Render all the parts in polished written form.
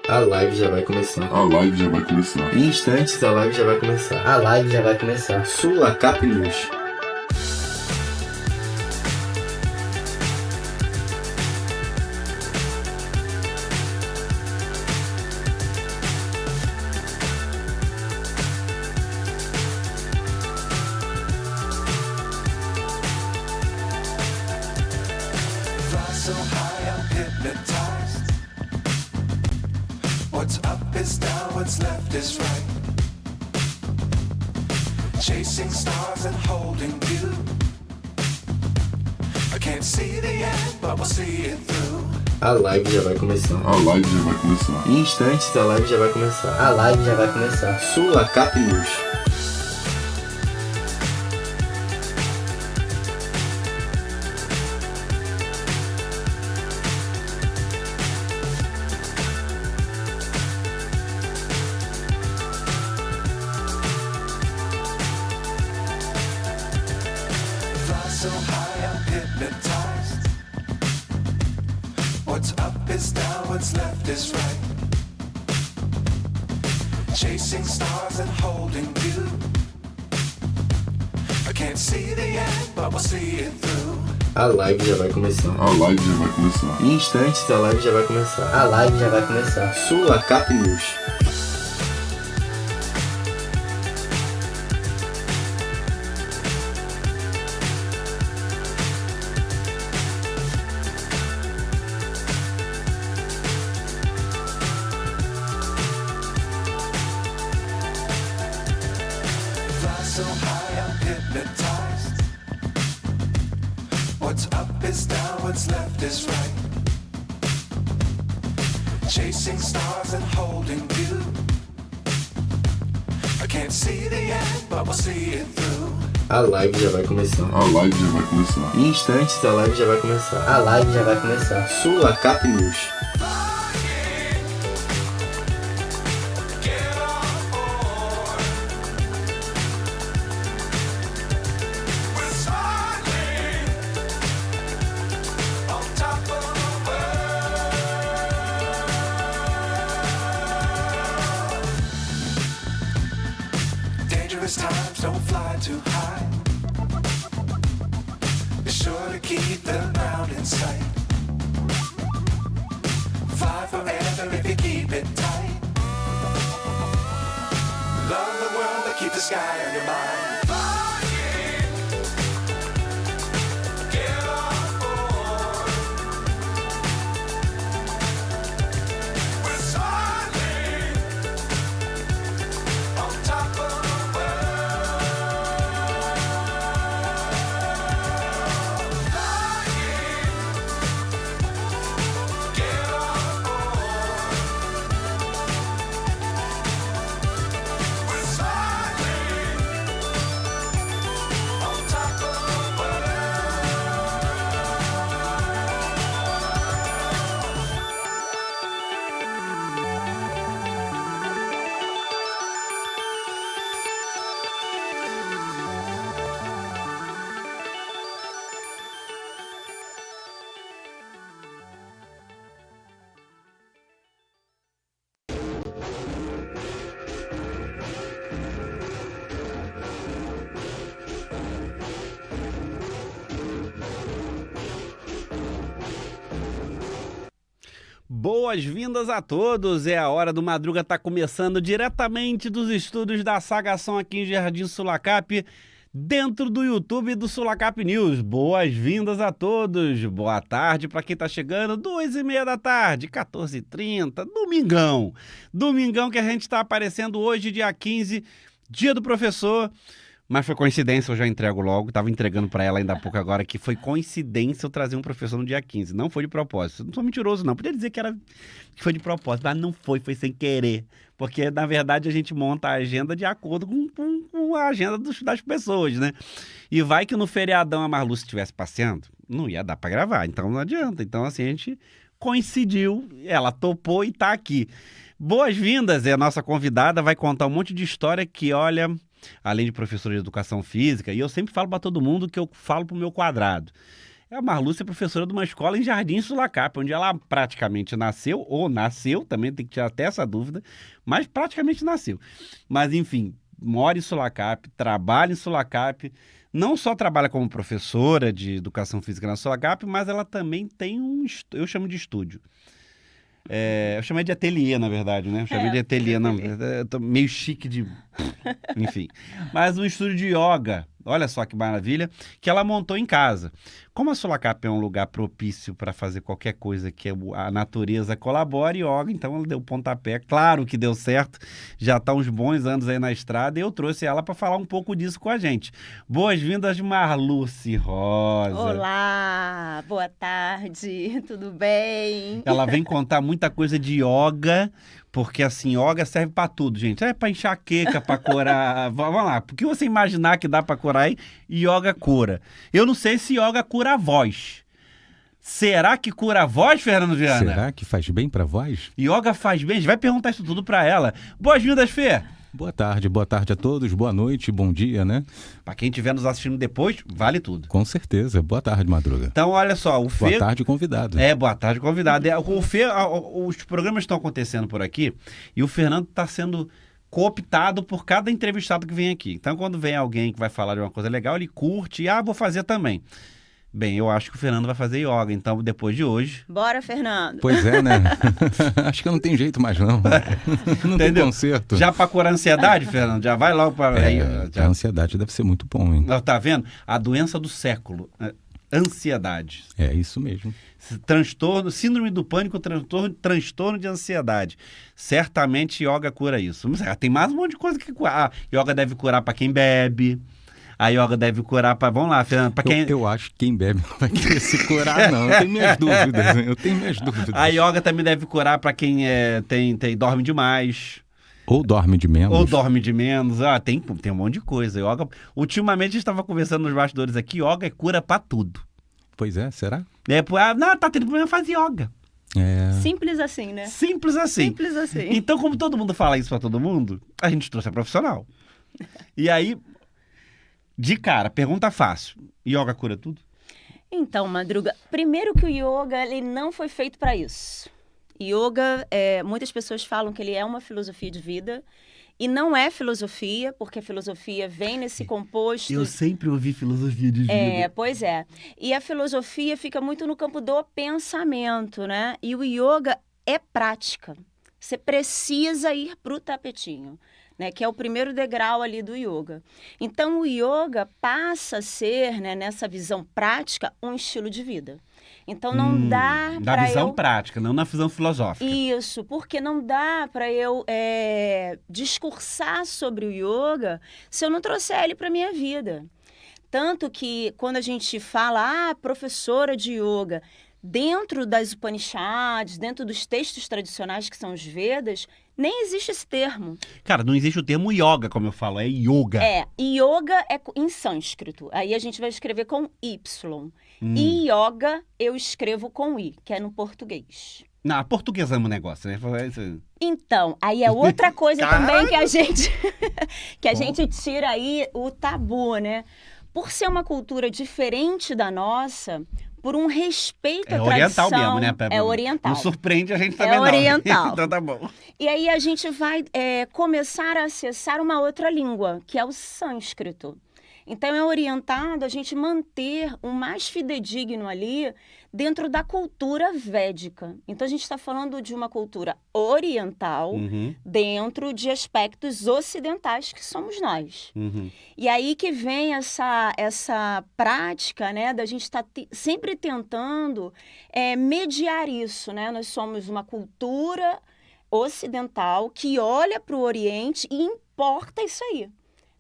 A live já vai começar. A live já vai começar. Em instantes a live já vai começar. A live já vai começar. Sulacap News. So high I'm hypnotized. What's up is down, what's left is right. Chasing stars and holding you. I can't see the end, but we'll see it through. A live já vai começar. A live já vai começar. Em instantes a live já vai começar. A live já vai começar. Sulacap News. Fly so high I'm hypnotized. What's up is down, what's left is right. Chasing stars and holding you. I can't see the end, but we'll see it through. A live já vai começar. A live já vai começar. Em instantes a live já vai começar. A live já vai começar. Sulacap News. Fly so high I'm hypnotized. What's up is down, what's left is right. Chasing stars and holding you. I can't see the end, but we'll see it through. A live já vai começar. A live já vai começar. Em instantes a live já vai começar. A live já vai começar. Sulacap News. We're smiling on top of the world. Dangerous times, don't fly too high. Be sure to keep the ground in sight. Fly forever if you keep it tight. Love the world, but keep the sky on your mind. Flying, get on board. We're soaring on top of the world. Flying, get on board. We're soaring on top of the world. Boas-vindas a todos, é a Hora do Madruga, tá começando diretamente dos estúdios da Sagação aqui em Jardim Sulacap, dentro do YouTube do Sulacap News. Boas-vindas a todos, boa tarde para quem tá chegando, 2h30 da tarde, 14h30, domingão que a gente tá aparecendo hoje, dia 15, dia do professor. Mas foi coincidência, eu já entrego logo. Tava entregando para ela ainda há pouco agora que foi coincidência eu trazer um professor no dia 15. Não foi de propósito. Não sou mentiroso, não. Podia dizer que foi de propósito, mas não foi sem querer. Porque, na verdade, a gente monta a agenda de acordo com a agenda das pessoas, né? E vai que no feriadão a Marlu estivesse passeando, não ia dar para gravar. Então não adianta. Então, assim, a gente coincidiu, ela topou e tá aqui. Boas-vindas, é a nossa convidada, vai contar um monte de história que, olha, além de professora de educação física, e eu sempre falo para todo mundo que eu falo pro meu quadrado. A Marlúcia é professora de uma escola em Jardim Sulacap, onde ela praticamente nasceu, também tem que tirar até essa dúvida, mas praticamente nasceu. Mas, enfim, mora em Sulacap, trabalha em Sulacap, não só trabalha como professora de educação física na Sulacap, mas ela também tem eu chamo de estúdio. Eu chamei de ateliê, na verdade, né? Eu chamei de ateliê, não, eu tô meio chique de... Enfim. Mas um estúdio de yoga, olha só que maravilha, que ela montou em casa. Como a Sulacap é um lugar propício para fazer qualquer coisa que a natureza colabore, yoga, então ela deu pontapé. Claro que deu certo, já está uns bons anos aí na estrada, e eu trouxe ela para falar um pouco disso com a gente. Boas-vindas, Marluce Rosa. Olá, boa tarde, tudo bem? Ela vem contar muita coisa de yoga, porque assim, yoga serve pra tudo, gente. É pra enxaqueca, pra curar. Vamos lá, porque você imaginar que dá pra curar aí, yoga cura. Eu não sei se yoga cura a voz. Será que cura a voz, Fernando Viana? Será que faz bem pra voz? Yoga faz bem? A gente vai perguntar isso tudo pra ela. Boas-vindas, Fê! Boa tarde a todos, boa noite, bom dia, né? Pra quem estiver nos assistindo depois, vale tudo. Com certeza, boa tarde, Madruga. Então, olha só, o Fê... Boa tarde, convidado. Boa tarde, convidado. O Fê, os programas estão acontecendo por aqui e o Fernando está sendo cooptado por cada entrevistado que vem aqui. Então, quando vem alguém que vai falar de uma coisa legal, ele curte e, vou fazer também. Bem, eu acho que o Fernando vai fazer yoga, então depois de hoje... Bora, Fernando. Pois é, né? Acho que não tem jeito mais, não. Não tem conserto. Já para curar a ansiedade, Fernando? Já vai logo para... A ansiedade deve ser muito bom, hein? Tá vendo? A doença do século. Ansiedade. É isso mesmo. Transtorno, síndrome do pânico, transtorno de ansiedade. Certamente yoga cura isso. Mas tem mais um monte de coisa que cura. Yoga deve curar para quem bebe. A yoga deve curar para... Vamos lá, Fernando. Pra quem... Eu acho que quem bebe não vai querer se curar, não. Eu tenho minhas dúvidas. A yoga também deve curar para quem dorme demais. Ou dorme de menos. Tem um monte de coisa. Yoga... Ultimamente a gente estava conversando nos bastidores aqui, yoga é cura para tudo. Pois é, será? Tá tendo problema, faz yoga. Simples assim, né? Simples assim. Simples assim. Então, como todo mundo fala isso para todo mundo, a gente trouxe a profissional. E aí... De cara, pergunta fácil. Yoga cura tudo? Então, Madruga, primeiro que o yoga ele não foi feito para isso. Yoga, muitas pessoas falam que ele é uma filosofia de vida e não é filosofia, porque a filosofia vem nesse composto... Eu sempre ouvi filosofia de vida. Pois é. E a filosofia fica muito no campo do pensamento, né? E o yoga é prática. Você precisa ir pro tapetinho. Né, que é o primeiro degrau ali do yoga. Então, o yoga passa a ser, né, nessa visão prática, um estilo de vida. Então, não dá para na visão prática, não na visão filosófica. Isso, porque não dá para eu discursar sobre o yoga se eu não trouxer ele para minha vida. Tanto que, quando a gente fala, professora de yoga, dentro das Upanishads, dentro dos textos tradicionais que são os Vedas, nem existe esse termo. Cara, não existe o termo yoga, como eu falo, é yoga. Yoga é em sânscrito. Aí a gente vai escrever com Y. E yoga eu escrevo com I, que é no português. Não, portuguesamos o negócio, né? Então, aí é outra coisa também que a gente tira aí o tabu, né? Por ser uma cultura diferente da nossa... Por um respeito à tradição... É oriental mesmo, né? É oriental. Não surpreende a gente também, não. É oriental. Então tá bom. E aí a gente vai começar a acessar uma outra língua, que é o sânscrito. Então é orientado a gente manter o mais fidedigno ali dentro da cultura védica. Então a gente está falando de uma cultura oriental dentro de aspectos ocidentais que somos nós. E aí que vem essa prática, né, da gente estar sempre tentando mediar isso, né? Nós somos uma cultura ocidental que olha para o Oriente e importa isso aí.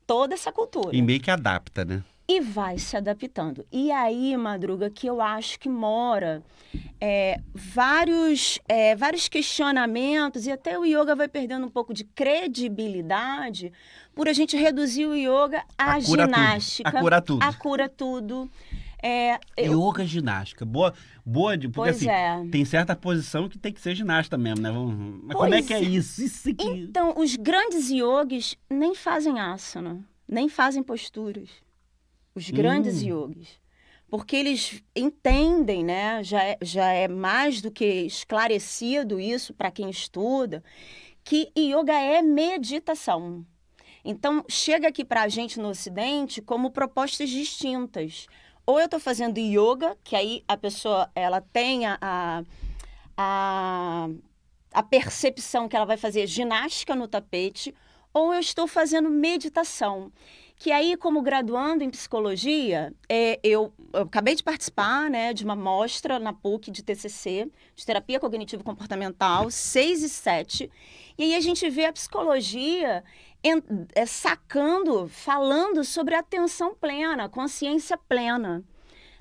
Toda essa cultura. E meio que adapta, né? E vai se adaptando. E aí, Madruga, que eu acho que mora vários questionamentos, e até o yoga vai perdendo um pouco de credibilidade por a gente reduzir o yoga à ginástica. A cura tudo. A cura tudo. Yoga ginástica. Boa, porque assim, tem certa posição que tem que ser ginasta mesmo, né? Mas como é que é isso? Isso aqui... Então, os grandes yogis nem fazem asana, nem fazem posturas. Os grandes yogis. porque eles entendem, né? Já é mais do que esclarecido isso para quem estuda, que yoga é meditação. Então, chega aqui para a gente no Ocidente como propostas distintas. Ou eu estou fazendo yoga, que aí a pessoa ela tem a percepção que ela vai fazer ginástica no tapete, ou eu estou fazendo meditação. Que aí, como graduando em psicologia, eu acabei de participar, né, de uma mostra na PUC de TCC, de terapia cognitivo-comportamental, 6 e 7. E aí a gente vê a psicologia falando sobre atenção plena, consciência plena,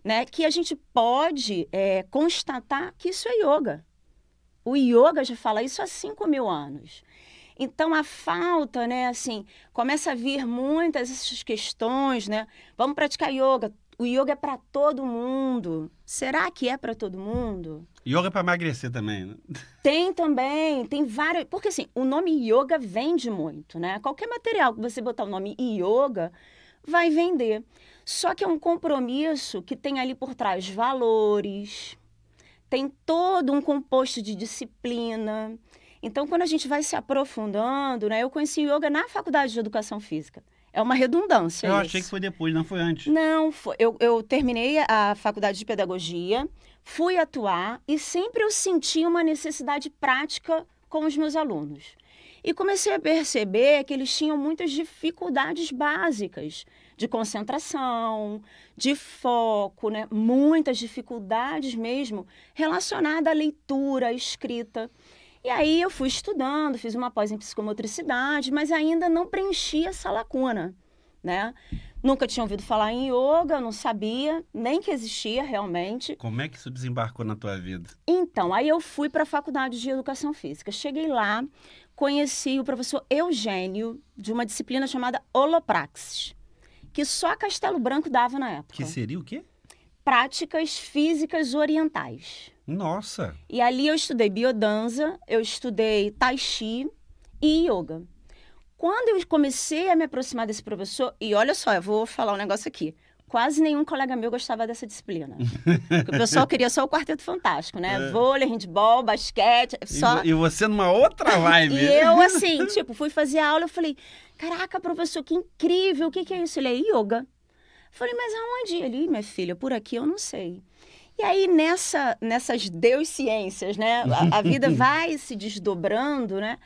né? Que a gente pode constatar que isso é yoga. O yoga já fala isso há 5.000 anos. Então, a falta, né, assim, começa a vir muitas essas questões, né? Vamos praticar yoga. O yoga é para todo mundo. Será que é para todo mundo? Yoga é para emagrecer também, né? Tem também, tem vários... Porque, assim, o nome yoga vende muito, né? Qualquer material que você botar o nome yoga vai vender. Só que é um compromisso que tem ali por trás valores, tem todo um composto de disciplina. Então, quando a gente vai se aprofundando, né? Eu conheci yoga na Faculdade de Educação Física. É uma redundância Eu isso. achei que foi depois, não foi antes. Não, eu terminei a Faculdade de Pedagogia, fui atuar e sempre eu senti uma necessidade prática com os meus alunos. E comecei a perceber que eles tinham muitas dificuldades básicas de concentração, de foco, né? Muitas dificuldades mesmo relacionadas à leitura, à escrita. E aí eu fui estudando, fiz uma pós em psicomotricidade, mas ainda não preenchi essa lacuna, né? Nunca tinha ouvido falar em yoga, não sabia nem que existia realmente. Como é que isso desembarcou na tua vida? Então, aí eu fui para a Faculdade de Educação Física. Cheguei lá, conheci o professor Eugênio, de uma disciplina chamada Holopraxis, que só Castelo Branco dava na época. Que seria o quê? Práticas físicas orientais. Nossa! E ali eu estudei biodança, eu estudei tai chi e yoga. Quando eu comecei a me aproximar desse professor, e olha só, eu vou falar um negócio aqui, quase nenhum colega meu gostava dessa disciplina. Porque o pessoal queria só o Quarteto Fantástico, né? Vôlei, handball, basquete, só... E você numa outra vibe. E eu, assim, fui fazer aula, eu falei, caraca, professor, que incrível, o que é isso? Ele é yoga. Eu falei, mas aonde? Ele, minha filha, por aqui eu não sei. E aí, nessas Deus-ciências, né? A vida vai se desdobrando, né?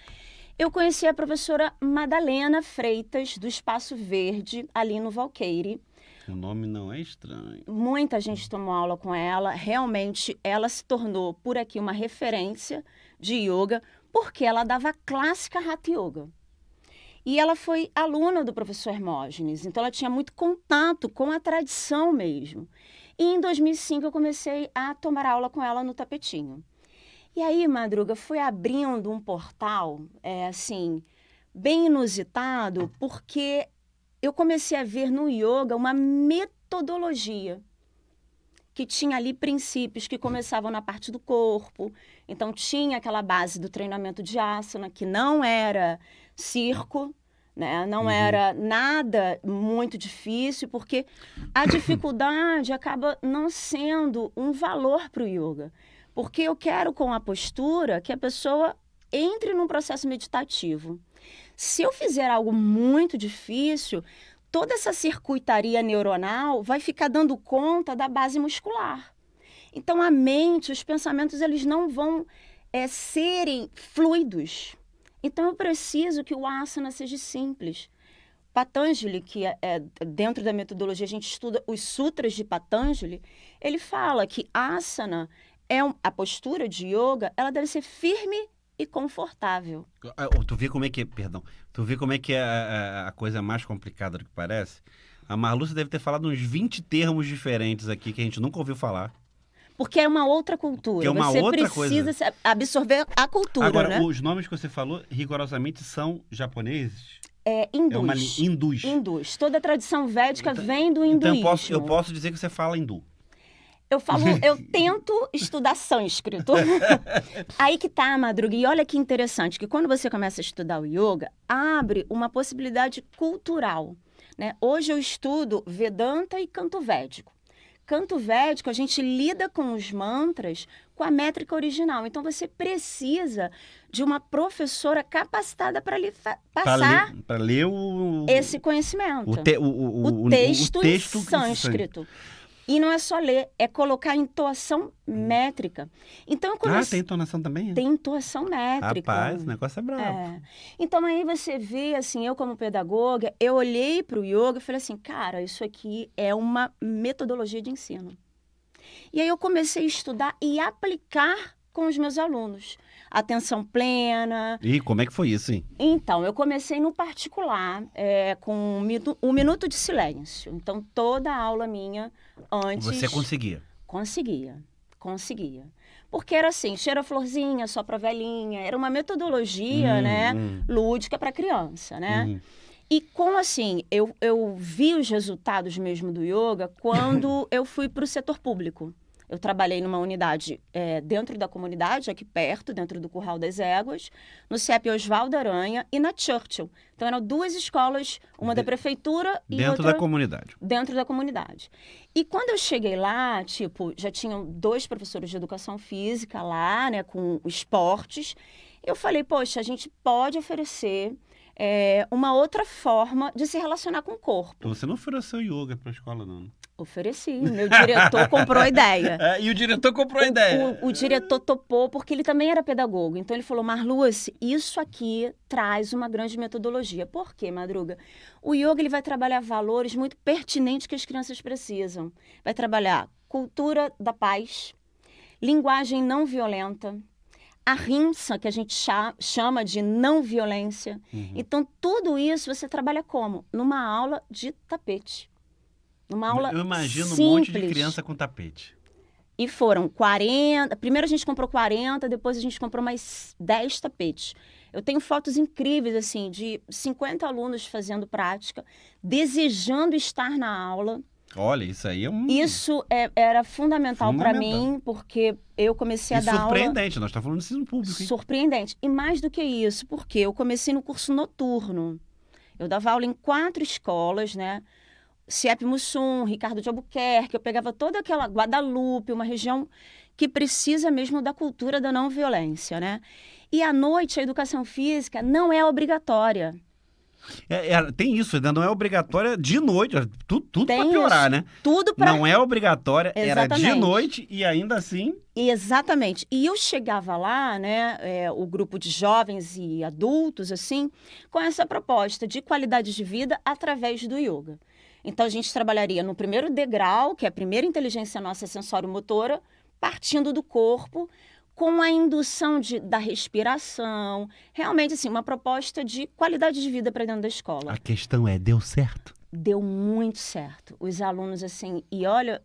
Eu conheci a professora Madalena Freitas, do Espaço Verde, ali no Valqueire. O nome não é estranho. Muita gente tomou aula com ela. Realmente, ela se tornou, por aqui, uma referência de yoga, porque ela dava a clássica Hatha Yoga. E ela foi aluna do professor Hermógenes, então ela tinha muito contato com a tradição mesmo. E em 2005 eu comecei a tomar aula com ela no tapetinho. E aí, Madruga, foi abrindo um portal, bem inusitado, porque eu comecei a ver no yoga uma metodologia que tinha ali princípios que começavam na parte do corpo. Então, tinha aquela base do treinamento de asana, que não era circo, né? Não era nada muito difícil, porque a dificuldade acaba não sendo um valor para o yoga. Porque eu quero, com a postura, que a pessoa entre num processo meditativo. Se eu fizer algo muito difícil, toda essa circuitaria neuronal vai ficar dando conta da base muscular. Então, a mente, os pensamentos, eles não vão serem fluidos. Então, eu preciso que o asana seja simples. Patanjali, que dentro da metodologia a gente estuda os sutras de Patanjali, ele fala que asana a postura de yoga, ela deve ser firme e confortável. Tu vê como é que é a coisa mais complicada do que parece? A Marluce deve ter falado uns 20 termos diferentes aqui que a gente nunca ouviu falar. Porque é uma outra cultura. Você precisa absorver a cultura, Agora, né? os nomes que você falou, rigorosamente, são japoneses? Hindus. Hindus. Hindus. Toda a tradição védica vem do hinduísmo. Então eu posso dizer que você fala hindu. Eu tento estudar sânscrito. Aí que tá, Madruga. E olha que interessante, que quando você começa a estudar o yoga, abre uma possibilidade cultural, né? Hoje eu estudo Vedanta e canto védico. canto védico, a gente lida com os mantras com a métrica original. Então, você precisa de uma professora capacitada para lhe passar Para ler o esse conhecimento. o texto em texto sânscrito. E não é só ler, é colocar entoação métrica. Então, quando tem entonação também? tem entoação métrica. Rapaz, o negócio é brabo. É. Então, aí você vê, assim, eu como pedagoga, eu olhei para o yoga e falei assim, cara, isso aqui é uma metodologia de ensino. E aí eu comecei a estudar e aplicar com os meus alunos. Atenção plena. E como é que foi isso, hein? Então, eu comecei no particular, com um minuto de silêncio. Então, toda a aula minha antes... Você conseguia? Conseguia. Porque era assim, cheira florzinha, sopra velhinha. Era uma metodologia, né, lúdica para criança, né? E com assim, eu vi os resultados mesmo do yoga quando eu fui para o setor público. Eu trabalhei numa unidade dentro da comunidade, aqui perto, dentro do Curral das Éguas, no CEP Oswaldo Aranha e na Churchill. Então, eram 2 escolas, uma da prefeitura e Dentro outra... da comunidade. Dentro da comunidade. E quando eu cheguei lá, já tinham 2 professores de educação física lá, né, com esportes. Eu falei, poxa, a gente pode oferecer uma outra forma de se relacionar com o corpo. Você não ofereceu yoga para a escola, não? Ofereci. Meu diretor comprou a ideia. E o diretor comprou a ideia. O diretor topou porque ele também era pedagogo. Então, ele falou, Marluce, isso aqui traz uma grande metodologia. Por quê, Madruga? O yoga ele vai trabalhar valores muito pertinentes que as crianças precisam. Vai trabalhar cultura da paz, linguagem não violenta, a rimsa, que a gente chama de não violência. Então, tudo isso você trabalha como? Numa aula de tapete. Numa aula Eu imagino simples. um monte de criança com tapete. E foram 40... Primeiro a gente comprou 40, depois a gente comprou mais 10 tapetes. Eu tenho fotos incríveis, assim, de 50 alunos fazendo prática, desejando estar na aula. Olha, isso aí é um... Isso era fundamental para mim, porque eu comecei a dar aula... surpreendente, nós estamos falando de ensino público, hein? Surpreendente. E mais do que isso, porque eu comecei no curso noturno. Eu dava aula em 4 escolas, né? CIEP Mussum, Ricardo de Albuquerque, eu pegava toda aquela Guadalupe, uma região que precisa mesmo da cultura da não violência, né? E à noite a educação física não é obrigatória. Tem isso, ainda não é obrigatória de noite, tudo para Tem piorar, isso, né? Tudo para... Não é obrigatória, era de Exatamente. noite e ainda assim... Exatamente. E eu chegava lá, né, o grupo de jovens e adultos, assim, com essa proposta de qualidade de vida através do yoga. Então, a gente trabalharia no primeiro degrau, que é a primeira inteligência nossa sensório-motora, partindo do corpo, com a indução da respiração. Realmente, assim, uma proposta de qualidade de vida para dentro da escola. A questão é, deu certo? Deu muito certo. Os alunos, assim... E olha,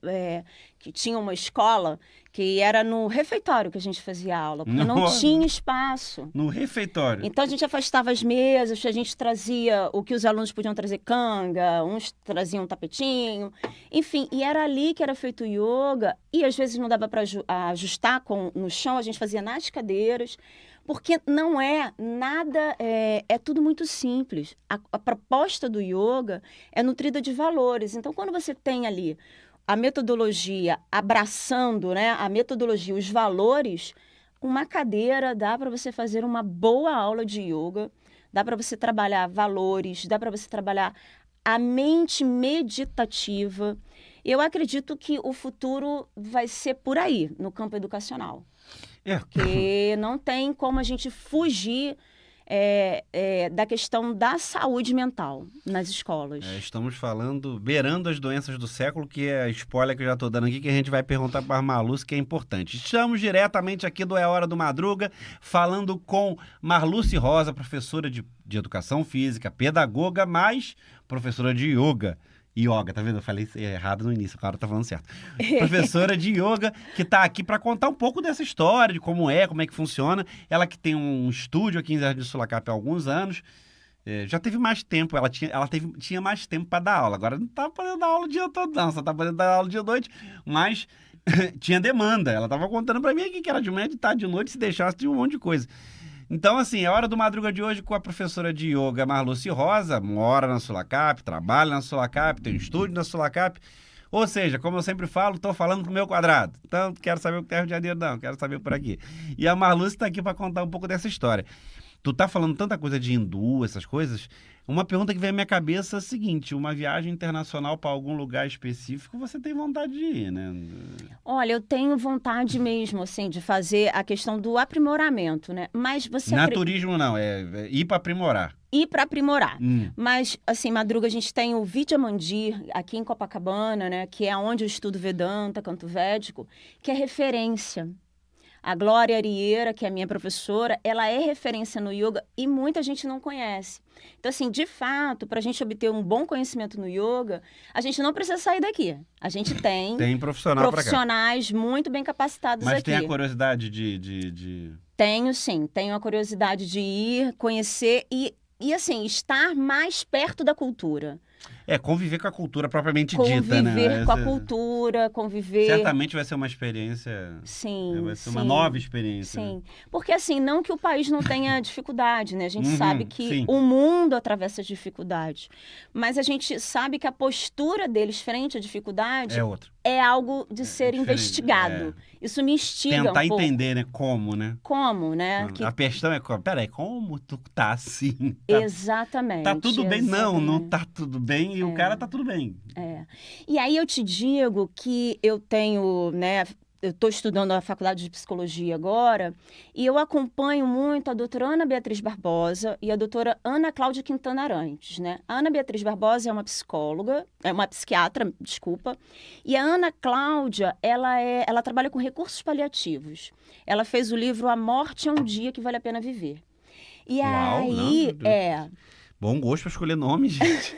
que tinha uma escola que era no refeitório que a gente fazia aula, porque não Nossa. tinha espaço. No refeitório. Então, a gente afastava as mesas, a gente trazia o que os alunos podiam trazer, canga, uns traziam um tapetinho, enfim, e era ali que era feito o yoga, e às vezes não dava para ajustar no chão, a gente fazia nas cadeiras, porque não é nada, é tudo muito simples. A proposta do yoga é nutrida de valores. Então, quando você tem ali a metodologia abraçando, né, a metodologia, os valores, uma cadeira dá para você fazer uma boa aula de yoga, dá para você trabalhar valores, dá para você trabalhar a mente meditativa. Eu acredito que o futuro vai ser por aí, no campo educacional. Porque não tem como a gente fugir da questão da saúde mental nas escolas. Estamos falando, beirando as doenças do século, que é a spoiler que eu já estou dando aqui, que a gente vai perguntar para a Marluce, que é importante. Estamos diretamente aqui do É Hora do Madruga, falando com Marluce Rosa, professora de educação física, pedagoga, mas professora de yoga. Yoga, tá vendo? Eu falei errado no início, o cara tá falando certo. Professora de yoga, que tá aqui para contar um pouco dessa história, de como é que funciona. Ela que tem um estúdio aqui em Jardim Sulacap há alguns anos, já teve mais tempo, ela tinha mais tempo para dar aula. Agora não tá podendo dar aula o dia todo, não, só tá podendo dar aula dia e noite, mas tinha demanda. Ela tava contando para mim aqui que era de manhã, de tarde, de noite, se deixasse de um monte de coisa. Então, assim, é Hora do Madruga de hoje com a professora de yoga Marluce Rosa, mora na Sulacap, trabalha na Sulacap, tem um estúdio na Sulacap. Ou seja, como eu sempre falo, tô falando pro meu quadrado. Então, quero saber o que tem Rio de Janeiro, não. Quero saber por aqui. E a Marluce tá aqui para contar um pouco dessa história. Tu tá falando tanta coisa de hindu, essas coisas. Uma pergunta que vem à minha cabeça é a seguinte: uma viagem internacional para algum lugar específico, você tem vontade de ir, né? Olha, eu tenho vontade mesmo, assim, de fazer a questão do aprimoramento, né? Mas você Não é turismo, não. É ir para aprimorar. ir para aprimorar. Mas, assim, Madruga, a gente tem o Vidya Mandir, aqui em Copacabana, né? Que é onde eu estudo Vedanta, canto védico, que é referência. A Glória Arieira, que é a minha professora, ela é referência no yoga e muita gente não conhece. Então, assim, de fato, para a gente obter um bom conhecimento no yoga, a gente não precisa sair daqui. A gente tem, Tem profissional para cá. profissionais muito bem capacitados Mas aqui. tem a curiosidade de... Tenho, sim. Tenho a curiosidade de ir, conhecer e assim, estar mais perto da cultura. conviver com a cultura propriamente dita, né? Conviver com a cultura, conviver... Certamente vai ser uma experiência... Sim, Vai ser sim. uma nova experiência. Né? Sim, porque assim, não que o país não tenha dificuldade, né? A gente sabe que sim. o mundo atravessa dificuldades, mas a gente sabe que a postura deles frente à dificuldade É outra. é algo de ser diferente, investigado. Isso me instiga Tentar um pouco. entender, né? Como, né? Como, né? Que... A questão é, peraí, como tu tá assim? Exatamente. Tá tudo bem? Não, não exatamente. tá tudo bem e o cara tá tudo bem. E aí eu te digo que eu tenho, né? Eu estou estudando a faculdade de psicologia agora e eu acompanho muito a doutora Ana Beatriz Barbosa e a doutora Ana Cláudia Quintana Arantes, né? A Ana Beatriz Barbosa é uma psicóloga, é uma psiquiatra, desculpa, e a Ana Cláudia, ela trabalha com recursos paliativos. Ela fez o livro A Morte é um Dia que Vale a Pena Viver. E Uau, aí, não, Bom gosto para escolher nome, gente.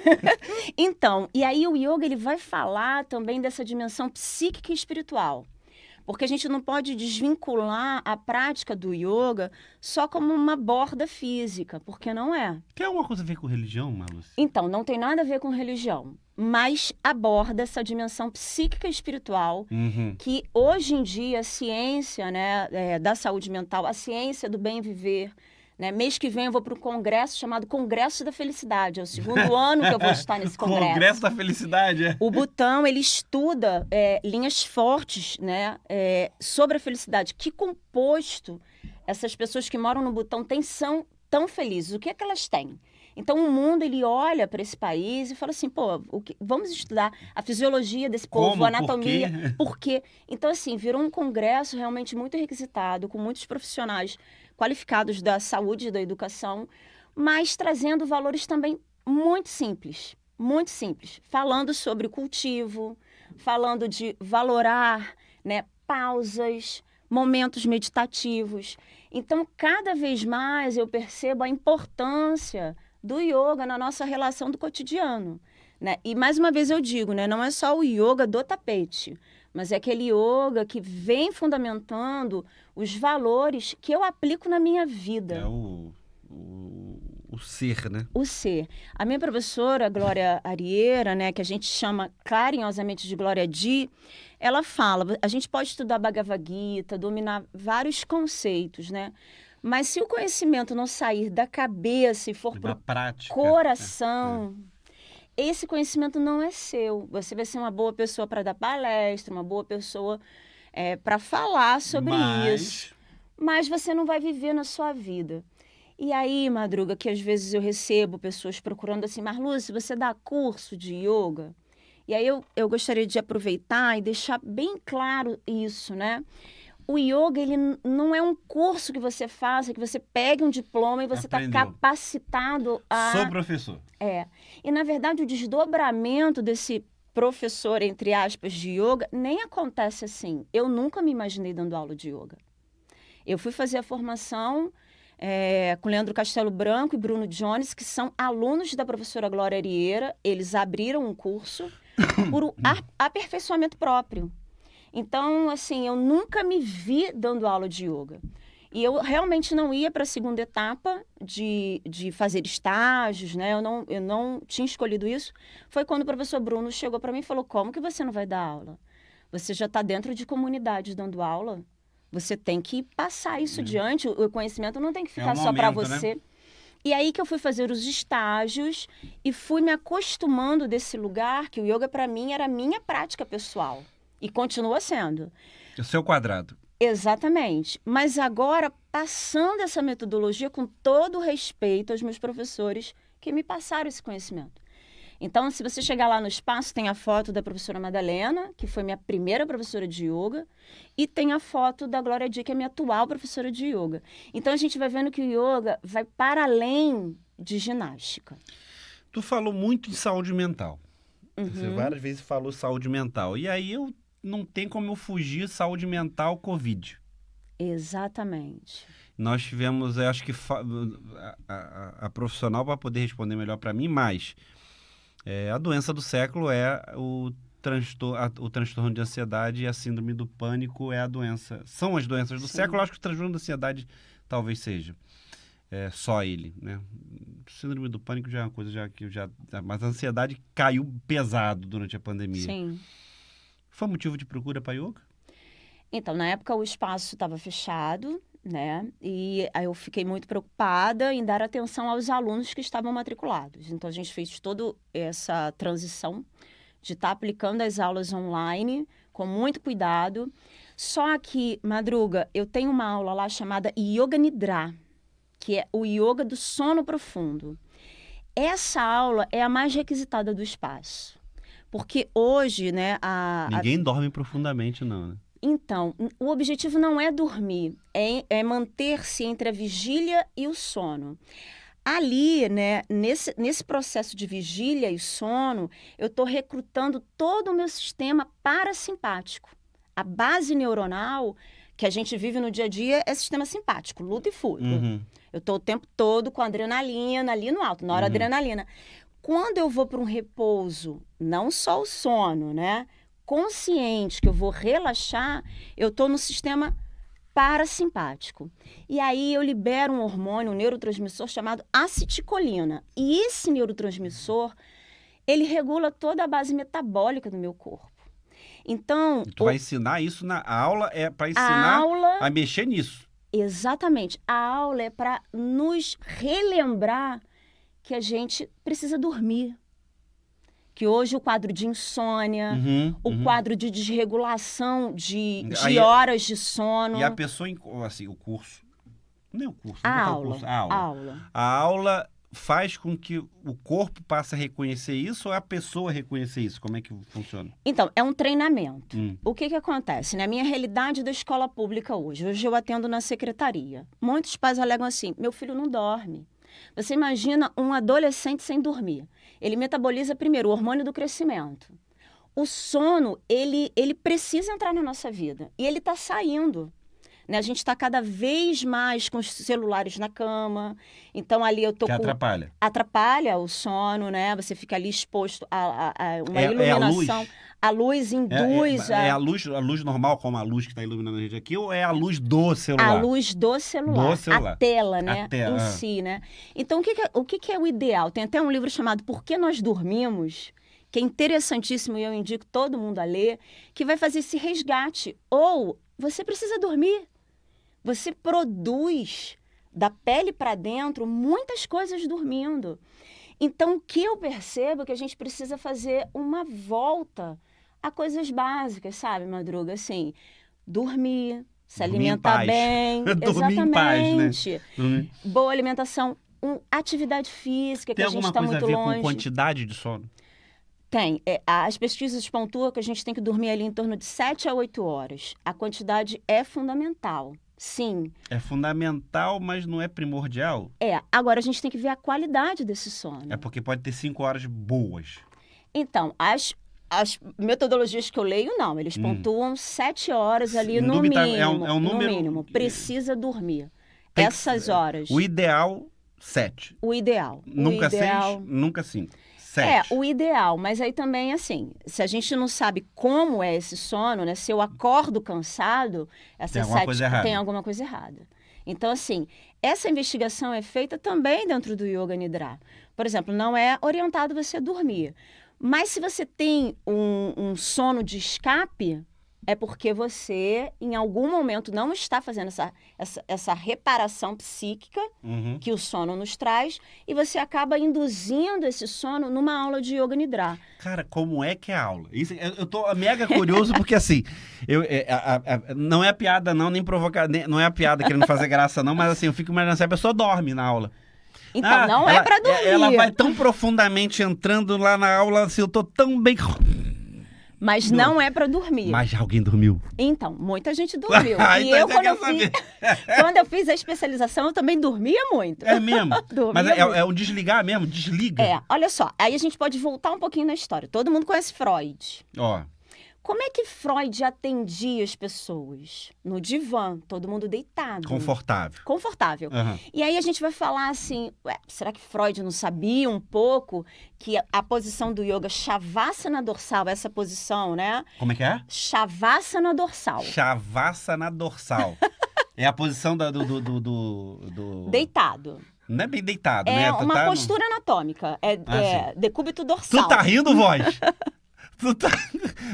Então, e aí o yoga ele vai falar também dessa dimensão psíquica e espiritual. Porque a gente não pode desvincular a prática do yoga só como uma borda física, porque não é. Tem alguma coisa a ver com religião, Marluce? Então, não tem nada a ver com religião, mas aborda essa dimensão psíquica e espiritual que hoje em dia a ciência, né, da saúde mental, a ciência do bem viver, né? Mês que vem eu vou para um congresso chamado Congresso da Felicidade. É o segundo ano que eu vou estar nesse congresso. Congresso da Felicidade, é. O Butão, ele estuda linhas fortes, né, sobre a felicidade. Que composto essas pessoas que moram no Butão são tão felizes? O que é que elas têm? Então, o mundo, ele olha para esse país e fala assim, pô, vamos estudar a fisiologia desse povo, Como? a anatomia. Por quê? Então, assim, virou um congresso realmente muito requisitado, com muitos profissionais qualificados da saúde e da educação, mas trazendo valores também muito simples, falando sobre o cultivo, falando de valorar, né, pausas, momentos meditativos. Então, cada vez mais eu percebo a importância do yoga na nossa relação do cotidiano, né? E mais uma vez eu digo, né, não é só o yoga do tapete, mas é aquele yoga que vem fundamentando os valores que eu aplico na minha vida. É o ser, né? O ser. A minha professora, Glória Arieira, né, que a gente chama carinhosamente de Glória Di, ela fala, a gente pode estudar Bhagavad Gita, dominar vários conceitos, né? Mas se o conhecimento não sair da cabeça e for Da para o prática. coração... Esse conhecimento não é seu. Você vai ser uma boa pessoa para dar palestra, uma boa pessoa para falar sobre isso. Mas você não vai viver na sua vida. E aí, Madruga, que às vezes eu recebo pessoas procurando assim, Marluce, você dá curso de yoga? E aí eu gostaria de aproveitar e deixar bem claro isso, né? O yoga, ele não é um curso que você faça, que você pegue um diploma e você está Aprendeu. capacitado a... Sou professor. E, na verdade, o desdobramento desse professor, entre aspas, de yoga, nem acontece assim. Eu nunca me imaginei dando aula de yoga. Eu fui fazer a formação com Leandro Castelo Branco e Bruno Jones, que são alunos da professora Glória Arieira. Eles abriram um curso por aperfeiçoamento próprio. Então, assim, eu nunca me vi dando aula de yoga. E eu realmente não ia para a segunda etapa de fazer estágios, né? Eu não tinha escolhido isso. Foi quando o professor Bruno chegou para mim e falou, como que você não vai dar aula? Você já está dentro de comunidades dando aula. Você tem que passar isso adiante. O conhecimento não tem que ficar só para momento, você. né? E aí que eu fui fazer os estágios e fui me acostumando desse lugar, que o yoga para mim era a minha prática pessoal. E continua sendo. O seu quadrado. Exatamente. Mas agora, passando essa metodologia com todo o respeito aos meus professores que me passaram esse conhecimento. Então, se você chegar lá no espaço, tem a foto da professora Madalena, que foi minha primeira professora de yoga, e tem a foto da Glória Di, que é minha atual professora de yoga. Então, a gente vai vendo que o yoga vai para além de ginástica. Tu falou muito em saúde mental. Você várias vezes falou saúde mental. E aí eu não tem como eu fugir saúde mental, Covid. Exatamente. Nós tivemos, eu acho que a profissional para poder responder melhor para mim, mas a doença do século é o transtorno de ansiedade e a síndrome do pânico é a doença. São as doenças do século, eu acho que o transtorno da ansiedade talvez seja. Só ele, né? Síndrome do pânico já é uma coisa mas a ansiedade caiu pesado durante a pandemia. Sim. Foi motivo de procura para yoga? Então, na época o espaço estava fechado, né? E aí eu fiquei muito preocupada em dar atenção aos alunos que estavam matriculados. Então, a gente fez toda essa transição de estar aplicando as aulas online com muito cuidado. Só que, Madruga, eu tenho uma aula lá chamada Yoga Nidra, que é o yoga do sono profundo. Essa aula é a mais requisitada do espaço. Porque hoje, né... Ninguém dorme profundamente, não, né? Então, o objetivo não é dormir, é manter-se entre a vigília e o sono. Ali, né, nesse processo de vigília e sono, eu estou recrutando todo o meu sistema parasimpático. A base neuronal que a gente vive no dia a dia é sistema simpático, luta e fuga. Eu estou o tempo todo com adrenalina ali no alto, na hora adrenalina. Quando eu vou para um repouso, não só o sono, né? Consciente, que eu vou relaxar, eu estou no sistema parasimpático. E aí eu libero um hormônio, um neurotransmissor chamado acetilcolina. E esse neurotransmissor, ele regula toda a base metabólica do meu corpo. Então... Tu vai ensinar isso na aula, para ensinar a mexer nisso. Exatamente. A aula é para nos relembrar que a gente precisa dormir. Que hoje o quadro de insônia, o quadro de desregulação de horas de sono... E a pessoa, assim, o curso... Não é o curso, a aula faz com que o corpo passe a reconhecer isso ou é a pessoa reconhecer isso? Como é que funciona? Então, é um treinamento. O que acontece? Na minha realidade da escola pública hoje eu atendo na secretaria. Muitos pais alegam assim, meu filho não dorme. Você imagina um adolescente sem dormir. Ele metaboliza primeiro o hormônio do crescimento. O sono, ele precisa entrar na nossa vida. E ele está saindo. Né? A gente está cada vez mais com os celulares na cama. Então, ali eu tô que atrapalha. Atrapalha o sono, né? Você fica ali exposto a uma iluminação. A luz induz... É a luz normal, como a luz que está iluminando a gente aqui, ou é a luz do celular? A luz do celular. A tela, né? Em si, né? Então, o que é o ideal? Tem até um livro chamado Por que Nós Dormimos, que é interessantíssimo e eu indico todo mundo a ler, que vai fazer esse resgate. Ou você precisa dormir. Você produz da pele para dentro muitas coisas dormindo. Então, o que eu percebo é que a gente precisa fazer uma volta a coisas básicas, sabe, Madruga? Assim, dormir, se alimentar bem. Dormir em paz, né? Boa alimentação, atividade física, que a gente está muito longe. Tem alguma coisa a ver com quantidade de sono? Tem. As pesquisas pontuam que a gente tem que dormir ali em torno de 7 a 8 horas. A quantidade é fundamental. Sim. É fundamental, mas não é primordial? Agora a gente tem que ver a qualidade desse sono. É porque pode ter 5 horas boas. Então, as metodologias que eu leio, não. Eles pontuam 7 horas ali no mínimo. É um número... No mínimo. Precisa dormir. Essas horas. O ideal, 7. O ideal. Nunca 6, nunca 5. 7. O ideal, mas aí também, assim, se a gente não sabe como é esse sono, né? Se eu acordo cansado, tem alguma coisa errada. Então, assim, essa investigação é feita também dentro do Yoga Nidra. Por exemplo, não é orientado você a dormir. Mas se você tem um sono de escape, é porque você, em algum momento, não está fazendo essa reparação psíquica que o sono nos traz, e você acaba induzindo esse sono numa aula de Yoga Nidra. Cara, como é que é a aula? Isso, eu tô mega curioso porque, assim, não é piada não, nem provocar, não é a piada querendo fazer graça não, mas assim, eu fico imaginando se a pessoa dorme na aula. Então, não é pra dormir. Ela vai tão profundamente entrando lá na aula, assim, eu tô tão bem... Mas não é pra dormir. Mas alguém dormiu. Então, muita gente dormiu. Ah, E então eu, você quando quer eu, quando eu fiz a especialização, eu também dormia muito. É mesmo? Dormia Mas muito. é um desligar mesmo? Desliga? É, olha só, aí a gente pode voltar um pouquinho na história. Todo mundo conhece Freud. Ó, Como é que Freud atendia as pessoas? No divã, todo mundo deitado. confortável. Confortável. Aham. E aí a gente vai falar assim, será que Freud não sabia um pouco que a posição do yoga Shavasana dorsal, essa posição, né? Como é que é? Shavasana dorsal. Shavasana dorsal. É a posição do... Deitado. Não é bem deitado, né? É Tu uma tá no- postura anatômica. É sim. decúbito dorsal. Tu tá rindo, voz?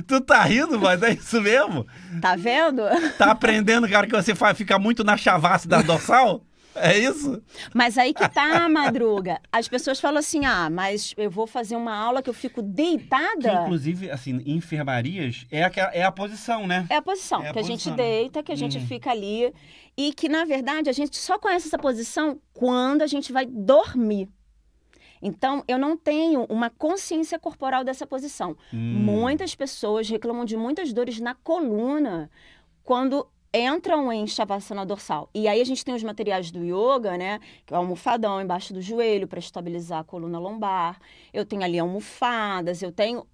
Tu tá rindo, voz? É isso mesmo? Tá vendo? Tá aprendendo, cara, que você fica muito na chavassa da dorsal? É isso? Mas aí que tá, Madruga. As pessoas falam assim, mas eu vou fazer uma aula que eu fico Que, deitada. inclusive, assim, em enfermarias, é a posição, né? É a posição, É a que a posição, gente né? deita, que a gente fica ali. E que, na verdade, a gente só conhece essa posição quando a gente vai dormir. Então, eu não tenho uma consciência corporal dessa posição. Muitas pessoas reclamam de muitas dores na coluna quando entram em Shavasana dorsal. E aí a gente tem os materiais do yoga, né? Que é o almofadão embaixo do joelho para estabilizar a coluna lombar. Eu tenho ali almofadas, eu tenho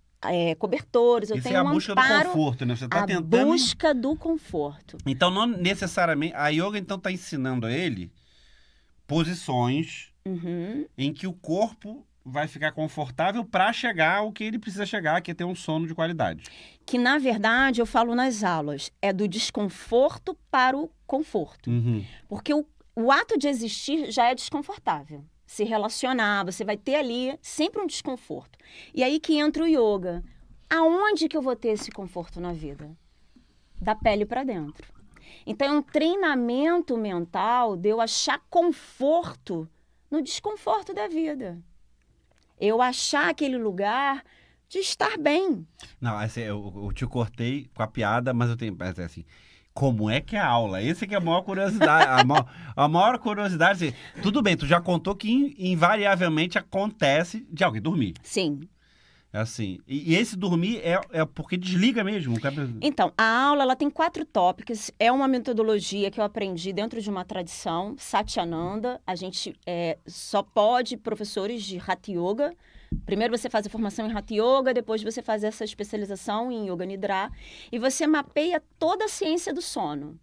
cobertores, eu Isso tenho é a um busca do amparo. conforto, né? Você tá A tentando... busca do conforto. Então, não necessariamente... A yoga, então, tá ensinando a ele posições Uhum. em que o corpo vai ficar confortável para chegar ao que ele precisa chegar, que é ter um sono de qualidade. Que, na verdade, eu falo nas aulas, é do desconforto para o conforto. Porque o ato de existir já é desconfortável. Se relacionar, você vai ter ali sempre um desconforto. E aí que entra o yoga. Aonde que eu vou ter esse conforto na vida? Da pele para dentro. Então, é um treinamento mental de eu achar conforto no desconforto da vida. Eu achar aquele lugar de estar bem. Não, assim, eu te cortei com a piada, mas eu tenho... Mas é assim, como é que é a aula? Esse que é a maior curiosidade. a maior curiosidade, assim, tudo bem, tu já contou que invariavelmente acontece de alguém dormir. Sim. É assim, e esse dormir é porque desliga mesmo. Então, a aula ela tem 4 tópicos. É uma metodologia que eu aprendi dentro de uma tradição, Satyananda. A gente só pode professores de Hatha Yoga. Primeiro você faz a formação em Hatha Yoga, depois você faz essa especialização em Yoga Nidra. E você mapeia toda a ciência do sono.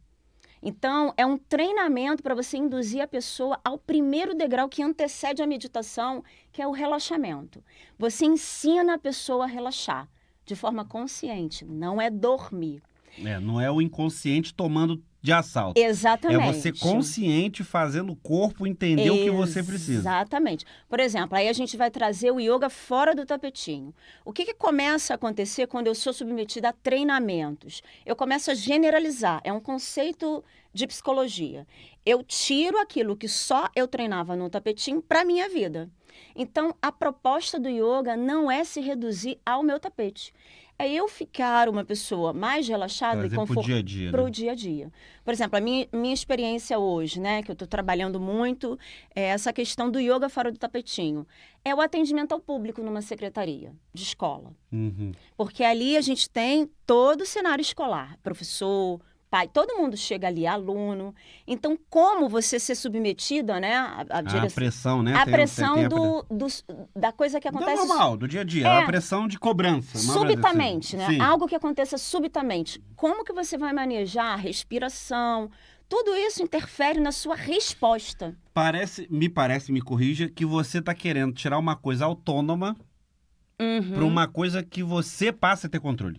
Então, é um treinamento para você induzir a pessoa ao primeiro degrau que antecede a meditação, que é o relaxamento. Você ensina a pessoa a relaxar de forma consciente, não é dormir. Não é o inconsciente tomando de assalto. Exatamente. É você consciente fazendo o corpo entender o que você precisa. Exatamente. Por exemplo, aí a gente vai trazer o yoga fora do tapetinho. O que começa a acontecer quando eu sou submetida a treinamentos? Eu começo a generalizar. É um conceito de psicologia. Eu tiro aquilo que só eu treinava no tapetinho para a minha vida. Então, a proposta do yoga não é se reduzir ao meu tapete. É eu ficar uma pessoa mais relaxada e confortável para o dia a dia. Por exemplo, a minha experiência hoje, né, que eu estou trabalhando muito, é essa questão do yoga fora do tapetinho. É o atendimento ao público numa secretaria de escola. Porque ali a gente tem todo o cenário escolar, professor, pai, todo mundo chega ali, aluno. Então, como você ser submetida, né, a direção, pressão, né? A pressão da coisa que acontece... normal, do dia a dia, a pressão de cobrança. Subitamente, né? Sim. Algo que aconteça subitamente. Como que você vai manejar a respiração? Tudo isso interfere na sua resposta. Me corrija, que você está querendo tirar uma coisa autônoma para uma coisa que você passa a ter controle.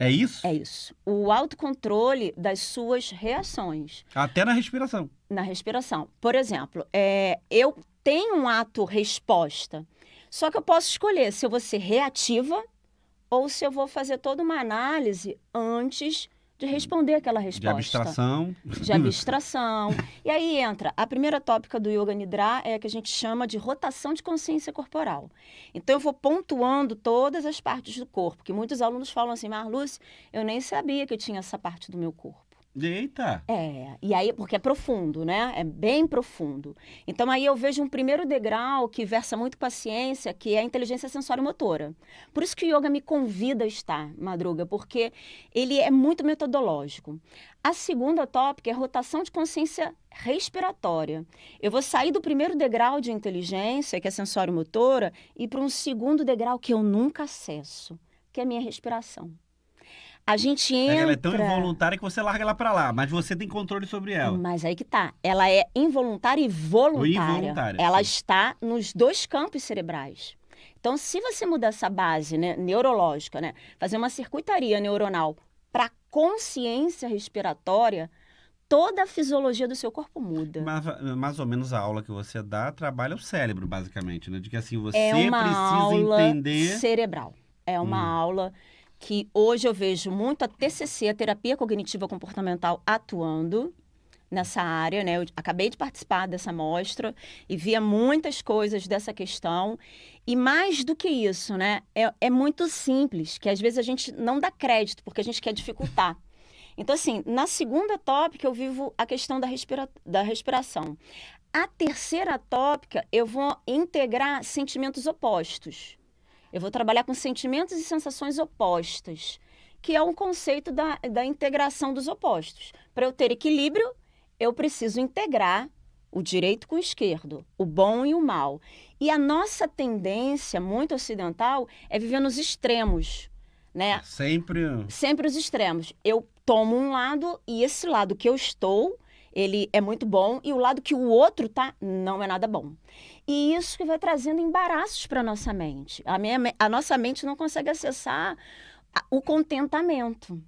É isso? É isso. O autocontrole das suas reações. Até na respiração. Na respiração. Por exemplo, eu tenho um ato-resposta, só que eu posso escolher se eu vou ser reativa ou se eu vou fazer toda uma análise antes de responder aquela De resposta. abstração. De abstração. E aí entra, a primeira tópica do Yoga Nidra é a que a gente chama de rotação de consciência corporal. Então, eu vou pontuando todas as partes do corpo, que muitos alunos falam assim, Marluce, eu nem sabia que eu tinha essa parte do meu corpo. Eita! E aí, porque é profundo, né? É bem profundo. Então, aí eu vejo um primeiro degrau que versa muito com a ciência, que é a inteligência sensório-motora. Por isso que o yoga me convida a estar, Madruga, porque ele é muito metodológico. A segunda tópica é rotação de consciência respiratória. Eu vou sair do primeiro degrau de inteligência, que é sensório-motora, e para um segundo degrau que eu nunca acesso, que é a minha respiração. A gente entra... Ela é tão involuntária que você larga ela pra lá, mas você tem controle sobre ela. Mas aí que tá. Ela é involuntária e voluntária. Involuntária, ela sim. está nos dois campos cerebrais. Então, se você mudar essa base, né, neurológica, né, fazer uma circuitaria neuronal para consciência respiratória, toda a fisiologia do seu corpo muda. Mais ou menos a aula que você dá trabalha o cérebro, basicamente, né? De que assim, você É uma precisa aula entender... cerebral. É uma aula que hoje eu vejo muito a TCC, a Terapia Cognitiva Comportamental, atuando nessa área, né? Eu acabei de participar dessa mostra e via muitas coisas dessa questão. E mais do que isso, né? É muito simples, que às vezes a gente não dá crédito, porque a gente quer dificultar. Então, assim, na segunda tópica eu vivo a questão da respiração. A terceira tópica eu vou integrar sentimentos opostos. Eu vou trabalhar com sentimentos e sensações opostas, que é um conceito da integração dos opostos. Para eu ter equilíbrio, eu preciso integrar o direito com o esquerdo, o bom e o mal. E a nossa tendência muito ocidental é viver nos extremos, né? Sempre os extremos. Eu tomo um lado e esse lado que eu estou, ele é muito bom, e o lado que o outro tá, não é nada bom. E isso que vai trazendo embaraços para a nossa mente. A nossa mente não consegue acessar o contentamento.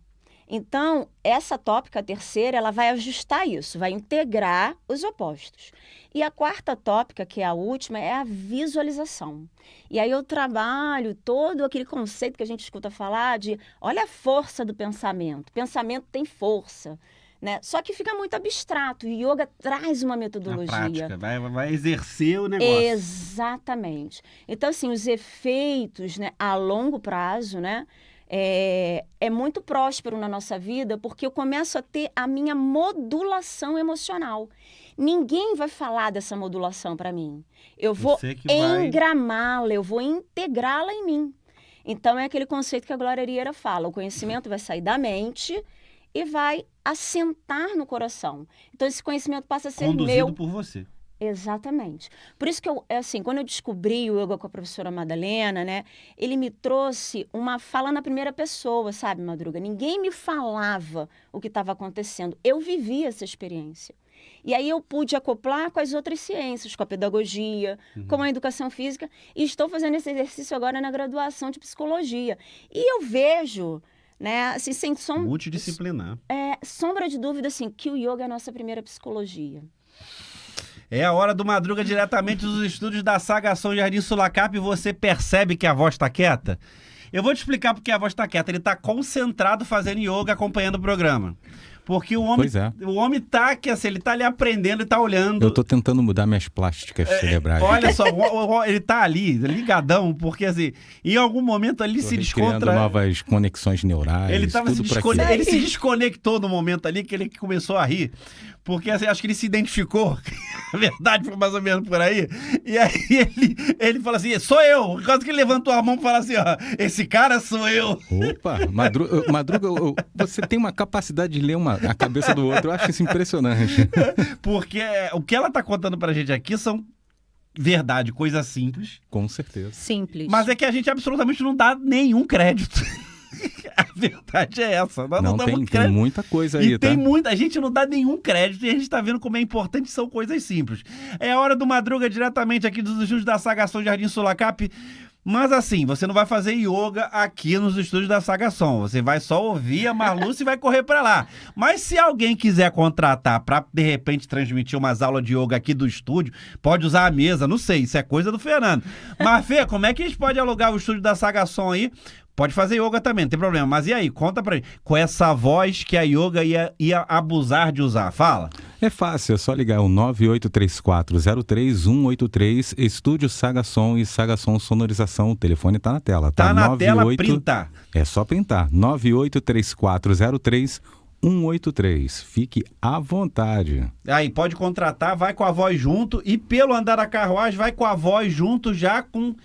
Então, essa tópica, a terceira, ela vai ajustar isso, vai integrar os opostos. E a quarta tópica, que é a última, é a visualização. E aí eu trabalho todo aquele conceito que a gente escuta falar de, olha a força do pensamento. Pensamento tem força. Né? Só que fica muito abstrato. O yoga traz uma metodologia. Na prática, vai exercer o negócio. Exatamente. Então, assim, os efeitos, né, a longo prazo, né, é muito próspero na nossa vida, porque eu começo a ter a minha modulação emocional. Ninguém vai falar dessa modulação para mim. Eu vou engramá-la, eu vou integrá-la em mim. Então, é aquele conceito que a Glória Rieira fala. O conhecimento vai sair da mente e vai assentar no coração. Então, esse conhecimento passa a ser conduzido por você. Exatamente. Por isso que quando eu descobri o yoga com a professora Madalena, né, ele me trouxe uma fala na primeira pessoa, sabe, Madruga? Ninguém me falava o que estava acontecendo. Eu vivia essa experiência. E aí eu pude acoplar com as outras ciências, com a pedagogia, com a educação física, e estou fazendo esse exercício agora na graduação de psicologia. E eu vejo, né, assim, sem sombra... Multidisciplinar. Sombra de dúvida, assim, que o yoga é a nossa primeira psicologia. É a hora do Madruga, diretamente dos estúdios da Sagação Jardim Sulacap. E você percebe que a voz está quieta? Eu vou te explicar porque a voz está quieta. Ele está concentrado fazendo yoga, acompanhando o programa. Porque o homem tá, que assim, ele tá ali aprendendo e tá olhando. Eu tô tentando mudar minhas plásticas cerebrais. Olha só, ele tá ali, ligadão, porque assim, em algum momento ali se descontra... novas conexões neurais, ele se desconectou no momento ali que ele começou a rir. Porque assim, acho que ele se identificou, a verdade foi mais ou menos por aí, e aí ele fala assim, sou eu, por causa que ele levantou a mão e fala assim, ó, esse cara sou eu. Opa, Madruga, você tem uma capacidade de ler a cabeça do outro, eu acho isso impressionante. Porque o que ela tá contando pra gente aqui são verdade, coisas simples. Com certeza. Simples. Mas é que a gente absolutamente não dá nenhum crédito. A verdade é essa. Nós não damos tem muita coisa aí, tá? A gente não dá nenhum crédito e a gente tá vendo como é importante, são coisas simples. É a hora do Madruga, diretamente aqui dos estúdios da Sagação Jardim Sulacap. Mas assim, você não vai fazer yoga aqui nos estúdios da Sagação. Você vai só ouvir a Marluce e vai correr pra lá. Mas se alguém quiser contratar pra, de repente, transmitir umas aulas de yoga aqui do estúdio, pode usar a mesa, não sei, isso é coisa do Fernando. Mas, Fê, como é que a gente pode alugar o estúdio da Sagação aí Pode fazer yoga também, não tem problema. Mas e aí, conta pra gente. Com essa voz que a yoga ia abusar de usar. Fala. É fácil, é só ligar o 9834-03183, Estúdio Sagasom e Sagasom Sonorização. O telefone tá na tela, tá? Tá na tela, printa. É só printar. 9834-03183. Fique à vontade. Aí, pode contratar, vai com a voz junto e pelo andar da carruagem, vai com a voz junto já com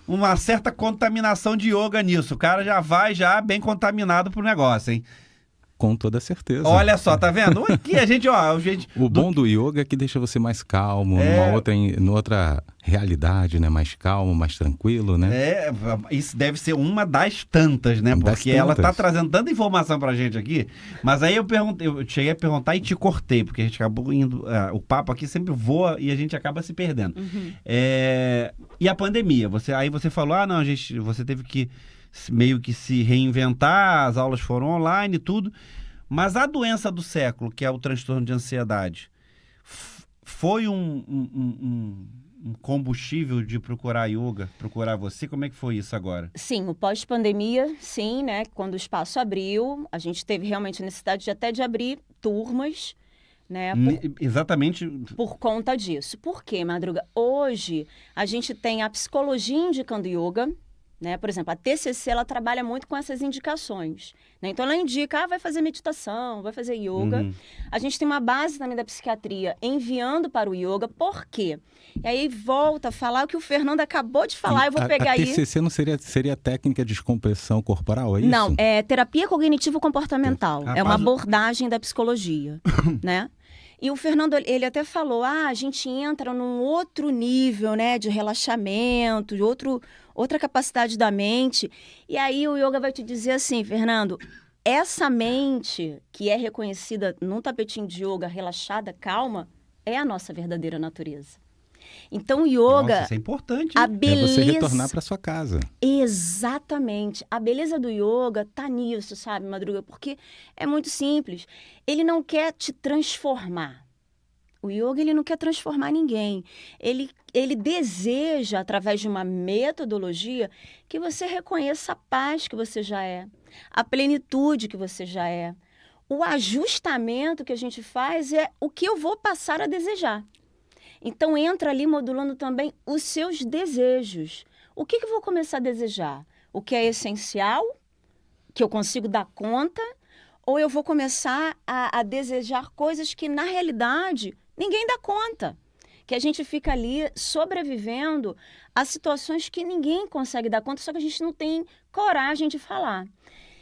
uma certa contaminação de yoga nisso. O cara já vai bem contaminado pro negócio, hein? Com toda certeza. Olha só, tá vendo? Aqui a gente, O bom do yoga é que deixa você mais calmo, numa outra realidade, né? Mais calmo, mais tranquilo, né? Isso deve ser uma das tantas, né? Porque ela tá trazendo tanta informação pra gente aqui. Mas aí eu cheguei a perguntar e te cortei, porque a gente acabou indo. O papo aqui sempre voa e a gente acaba se perdendo. E a pandemia? Aí você falou, não, você teve que meio que se reinventar, as aulas foram online e tudo, mas a doença do século, que é o transtorno de ansiedade, foi um combustível de procurar yoga, procurar você? Como é que foi isso agora? Sim, o pós-pandemia, sim, né? Quando o espaço abriu, a gente teve realmente a necessidade até de abrir turmas, né? Exatamente. Por conta disso. Por quê, Madruga? Hoje, a gente tem a psicologia indicando yoga, né? Por exemplo, a TCC, ela trabalha muito com essas indicações, né? Então, ela indica, vai fazer meditação, vai fazer yoga. A gente tem uma base também da psiquiatria enviando para o yoga. Por quê? E aí, volta a falar o que o Fernando acabou de falar, eu vou pegar aí. A TCC não seria técnica de descompressão corporal, é isso? Não, é terapia cognitivo-comportamental. Rapaz, É uma abordagem da psicologia, né? E o Fernando, ele até falou, a gente entra num outro nível, né, de relaxamento, de outra capacidade da mente. E aí o yoga vai te dizer assim, Fernando, essa mente que é reconhecida num tapetinho de yoga, relaxada, calma, é a nossa verdadeira natureza. Então, o yoga... Nossa, isso é importante. A beleza... É você retornar para sua casa. Exatamente. A beleza do yoga tá nisso, sabe, Madruga? Porque é muito simples. Ele não quer te transformar. O yoga, ele não quer transformar ninguém. Ele deseja, através de uma metodologia, que você reconheça a paz que você já é, a plenitude que você já é. O ajustamento que a gente faz é o que eu vou passar a desejar. Então, entra ali modulando também os seus desejos. O que eu vou começar a desejar? O que é essencial, que eu consigo dar conta, ou eu vou começar a desejar coisas que, na realidade, ninguém dá conta. Que a gente fica ali sobrevivendo a situações que ninguém consegue dar conta, só que a gente não tem coragem de falar.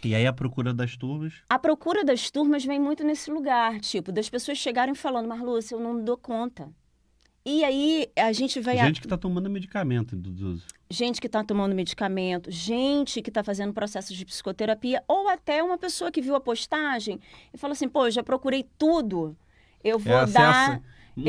E aí a procura das turmas? A procura das turmas vem muito nesse lugar, tipo, das pessoas chegarem falando, mas Lúcia, eu não dou conta. E aí a gente vai... Gente que está tomando medicamento. Gente que está tomando medicamento, gente que está fazendo processos de psicoterapia, ou até uma pessoa que viu a postagem e falou assim, eu já procurei tudo, eu vou dar um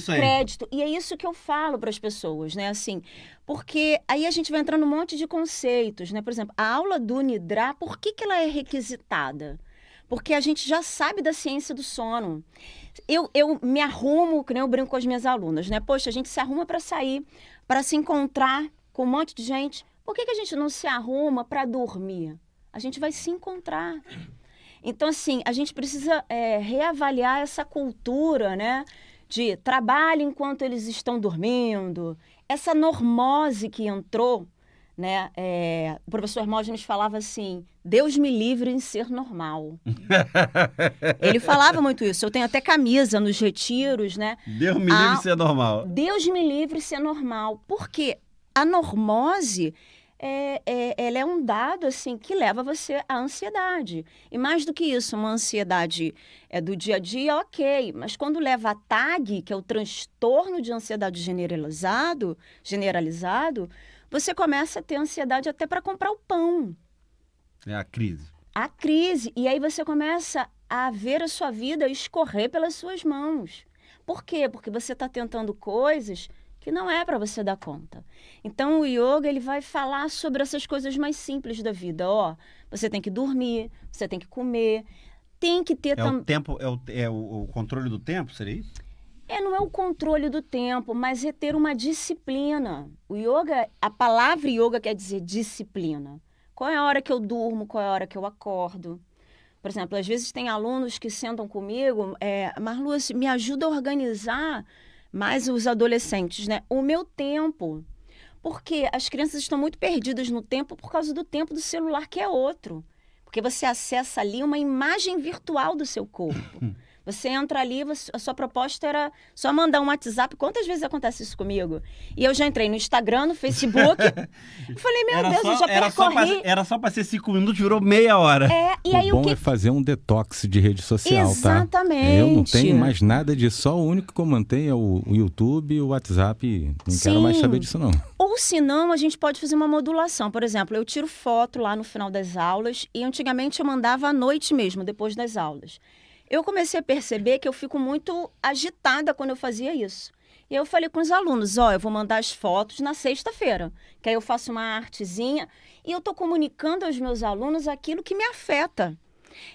crédito. E é isso que eu falo para as pessoas, né? Assim, porque aí a gente vai entrando num monte de conceitos, né? Por exemplo, a aula do Nidra, por que ela é requisitada? Porque a gente já sabe da ciência do sono. Eu me arrumo, que nem eu brinco com as minhas alunas, né? Poxa, a gente se arruma para sair, para se encontrar com um monte de gente. Por que a gente não se arruma para dormir? A gente vai se encontrar. Então, assim, a gente precisa reavaliar essa cultura, né? De trabalho enquanto eles estão dormindo. Essa normose que entrou, né? O professor Hermógenes falava assim, Deus me livre em ser normal. Ele falava muito isso. Eu tenho até camisa nos retiros, né? Deus me livre de ser normal. Deus me livre de ser normal. Por quê? A normose, ela é um dado assim, que leva você à ansiedade. E mais do que isso, uma ansiedade do dia a dia, ok. Mas quando leva a TAG, que é o transtorno de ansiedade generalizado, você começa a ter ansiedade até para comprar o pão. É a crise. A crise. E aí você começa a ver a sua vida escorrer pelas suas mãos. Por quê? Porque você está tentando coisas que não é para você dar conta. Então, o yoga, ele vai falar sobre essas coisas mais simples da vida. Você tem que dormir, você tem que comer, tem que ter... O tempo, o controle do tempo, seria isso? Não é o controle do tempo, mas é ter uma disciplina. O yoga, a palavra yoga quer dizer disciplina. Qual é a hora que eu durmo, qual é a hora que eu acordo. Por exemplo, às vezes tem alunos que sentam comigo, Marlu, me ajuda a organizar mais os adolescentes, né? O meu tempo. Porque as crianças estão muito perdidas no tempo por causa do tempo do celular, que é outro. Porque você acessa ali uma imagem virtual do seu corpo. Você entra ali, a sua proposta era só mandar um WhatsApp. Quantas vezes acontece isso comigo? E eu já entrei no Instagram, no Facebook. Eu falei, meu Deus, eu já percorri. Era só pra ser 5 minutos, virou meia hora. E aí, o bom é fazer um detox de rede social, Exatamente. tá? Eu não tenho mais nada disso. Só o único que eu mantenho é o YouTube e o WhatsApp. Não quero mais saber disso, não. Ou senão, a gente pode fazer uma modulação. Por exemplo, eu tiro foto lá no final das aulas e antigamente eu mandava à noite mesmo, depois das aulas. Eu comecei a perceber que eu fico muito agitada quando eu fazia isso. E eu falei com os alunos, eu vou mandar as fotos na sexta-feira, que aí eu faço uma artezinha e eu estou comunicando aos meus alunos aquilo que me afeta.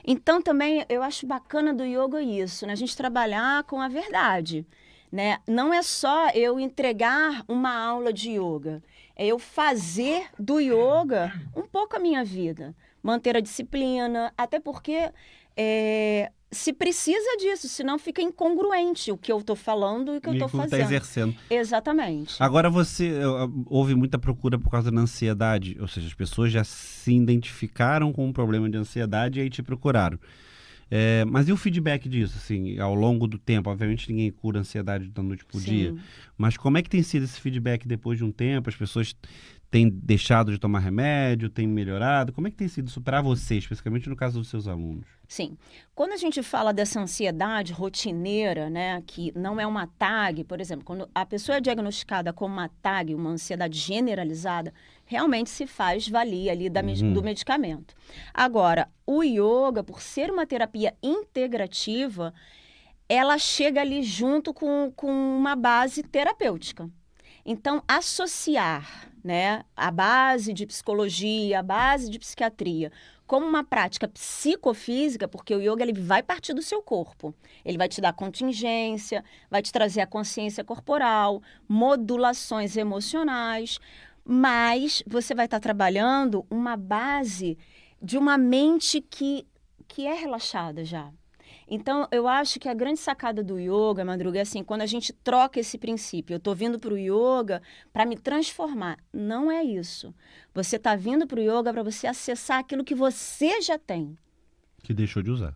Então, também, eu acho bacana do yoga isso, né? A gente trabalhar com a verdade, né? Não é só eu entregar uma aula de yoga, é eu fazer do yoga um pouco a minha vida, manter a disciplina, até porque se precisa disso, senão fica incongruente o que eu estou falando e o que eu estou fazendo. Tá exercendo. Exatamente. Agora houve muita procura por causa da ansiedade, ou seja, as pessoas já se identificaram com um problema de ansiedade e aí te procuraram. Mas e o feedback disso, assim, ao longo do tempo? Obviamente ninguém cura a ansiedade da noite pro dia, mas como é que tem sido esse feedback depois de um tempo? As pessoas têm deixado de tomar remédio, têm melhorado? Como é que tem sido isso para você, especificamente no caso dos seus alunos? Sim. Quando a gente fala dessa ansiedade rotineira, né, que não é uma TAG, por exemplo, quando a pessoa é diagnosticada com uma TAG, uma ansiedade generalizada, realmente se faz valia ali do medicamento. Agora, o yoga, por ser uma terapia integrativa, ela chega ali junto com uma base terapêutica. Então, associar, né, a base de psicologia, a base de psiquiatria, como uma prática psicofísica, porque o yoga ele vai partir do seu corpo. Ele vai te dar contingência, vai te trazer a consciência corporal, modulações emocionais, mas você vai estar trabalhando uma base de uma mente que é relaxada já. Então, eu acho que a grande sacada do yoga, Madruga, é assim, quando a gente troca esse princípio, eu estou vindo para o yoga para me transformar. Não é isso. Você está vindo para o yoga para você acessar aquilo que você já tem. Que deixou de usar.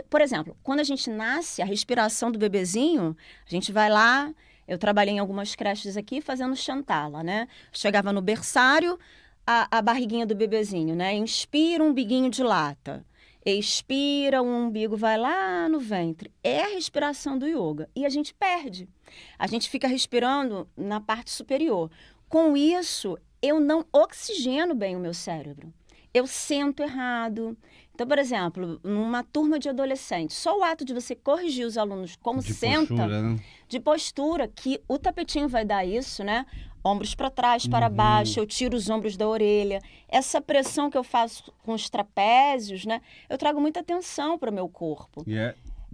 Por exemplo, quando a gente nasce, a respiração do bebezinho, a gente vai lá, eu trabalhei em algumas creches aqui fazendo chantala, né? Chegava no berçário, a barriguinha do bebezinho, né? Inspira, um umbiguinho dilata. Expira, o umbigo vai lá no ventre. É a respiração do yoga. E a gente perde. A gente fica respirando na parte superior. Com isso, eu não oxigeno bem o meu cérebro. Eu sento errado. Então, por exemplo, numa turma de adolescentes, só o ato de você corrigir os alunos como senta, postura, né? De postura, que o tapetinho vai dar isso, né? Ombros para trás, para baixo, eu tiro os ombros da orelha. Essa pressão que eu faço com os trapézios, né? Eu trago muita atenção para o meu corpo.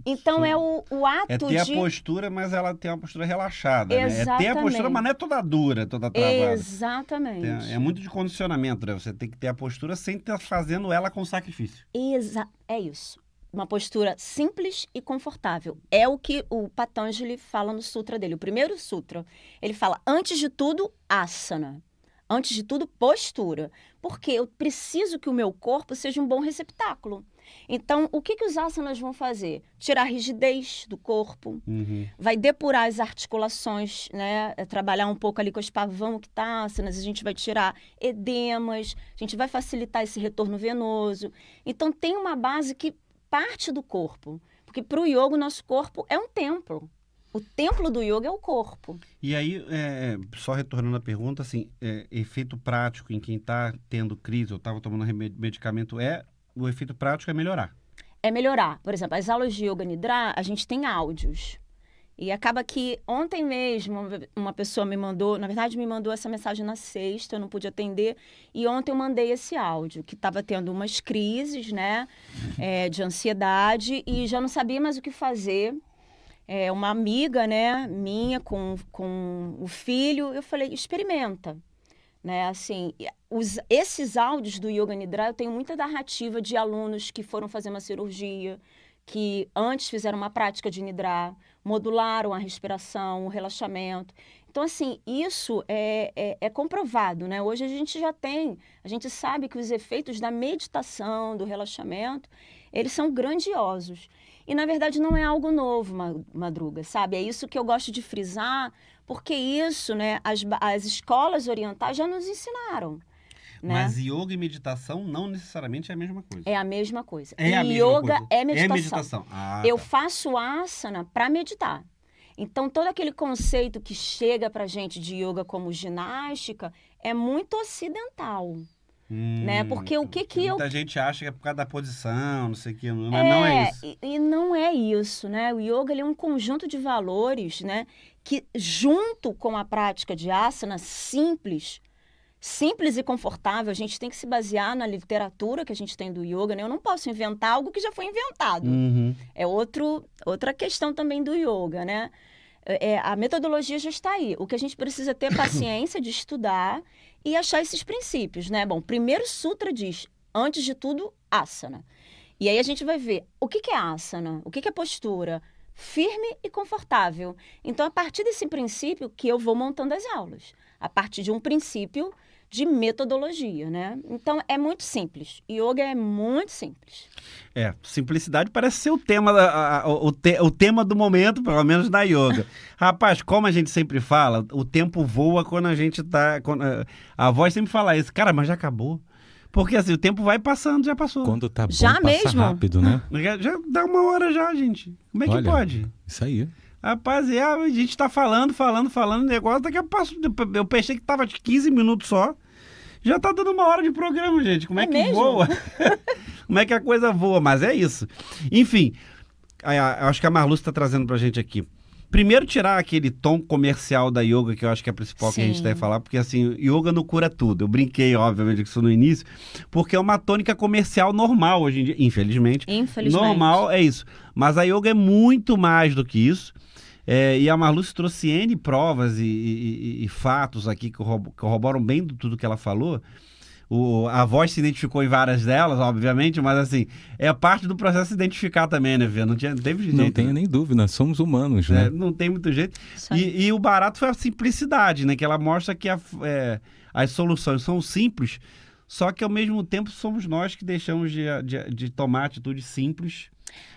Então, é o ato de... É ter a postura, mas ela tem uma postura relaxada, né? É ter a postura, mas não é toda dura, toda travada. Exatamente. É muito de condicionamento, né? Você tem que ter a postura sem estar fazendo ela com sacrifício. É isso. Uma postura simples e confortável. É o que o Patanjali fala no sutra dele. O primeiro sutra, ele fala, antes de tudo, asana. Antes de tudo, postura. Porque eu preciso que o meu corpo seja um bom receptáculo. Então, o que os asanas vão fazer? Tirar a rigidez do corpo, vai depurar as articulações, né? Trabalhar um pouco ali com as pavamuktasanas, a gente vai tirar edemas, a gente vai facilitar esse retorno venoso. Então, tem uma base que parte do corpo, porque para o yoga o nosso corpo é um templo. O templo do yoga é o corpo. E aí, só retornando à pergunta, assim, efeito prático em quem está tendo crise ou estava tomando medicamento, o efeito prático é melhorar? É melhorar. Por exemplo, as aulas de Yoga Nidra, a gente tem áudios. E acaba que ontem mesmo uma pessoa me mandou essa mensagem na sexta, eu não pude atender, e ontem eu mandei esse áudio, que estava tendo umas crises, né, de ansiedade, e já não sabia mais o que fazer. Uma amiga, né, minha, com o filho, eu falei, experimenta. né? Assim, esses áudios do Yoga Nidra, eu tenho muita narrativa de alunos que foram fazer uma cirurgia, que antes fizeram uma prática de Nidra, modularam a respiração, o relaxamento. Então, assim, isso é comprovado, né? Hoje a gente sabe que os efeitos da meditação, do relaxamento, eles são grandiosos. E, na verdade, não é algo novo, Madruga, sabe? É isso que eu gosto de frisar, porque isso, né, as escolas orientais já nos ensinaram. Né? Mas yoga e meditação não necessariamente é a mesma coisa. É a mesma coisa. É a mesma yoga coisa. é meditação. É meditação. Ah, Eu tá. faço asana para meditar. Então, todo aquele conceito que chega pra gente de yoga como ginástica é muito ocidental. Né? Porque o que eu... Muita gente acha que é por causa da posição, não sei o que, não é isso. E não é isso, né? O yoga ele é um conjunto de valores, né? Que junto com a prática de asana simples e confortável, a gente tem que se basear na literatura que a gente tem do yoga, né? Eu não posso inventar algo que já foi inventado. Uhum. É outra questão também do yoga, né? A metodologia já está aí. O que a gente precisa ter paciência de estudar e achar esses princípios, né? Bom, primeiro sutra diz, antes de tudo, asana. E aí a gente vai ver o que é asana, o que é postura, firme e confortável. Então, a partir desse princípio que eu vou montando as aulas, a partir de um princípio de metodologia, né? Então, é muito simples. Yoga é muito simples. Simplicidade parece ser o tema, o tema do momento, pelo menos na yoga. Rapaz, como a gente sempre fala, o tempo voa quando a gente tá... a voz sempre fala isso. Cara, mas já acabou. Porque assim, o tempo vai passando, já passou. Quando tá bom, Já passa mesmo? rápido, né? Já dá uma hora já, gente. Como é que Olha, pode? Isso aí. Rapaz, a gente tá falando, negócio, daqui a pouco eu pensei que tava de 15 minutos só. Já tá dando uma hora de programa, gente. Como é que mesmo? voa? Como é que a coisa voa? Mas é isso. Enfim, eu acho que a Marluce está trazendo pra gente aqui. Primeiro, tirar aquele tom comercial da yoga, que eu acho que é a principal que a gente Sim. deve falar, porque assim, yoga não cura tudo. Eu brinquei, obviamente, com isso no início, porque é uma tônica comercial normal hoje em dia, infelizmente. Infelizmente. Normal é isso. Mas a yoga é muito mais do que isso. E a Marluce trouxe N provas e fatos aqui que corroboram bem tudo que ela falou. A voz se identificou em várias delas, obviamente, mas assim, é parte do processo se identificar também, né, Vê? Não teve jeito. Não tenha nem dúvida, somos humanos, né? Não tem muito jeito. Isso aí. E o barato foi a simplicidade, né? Que ela mostra que as soluções são simples, só que ao mesmo tempo somos nós que deixamos de tomar atitudes simples.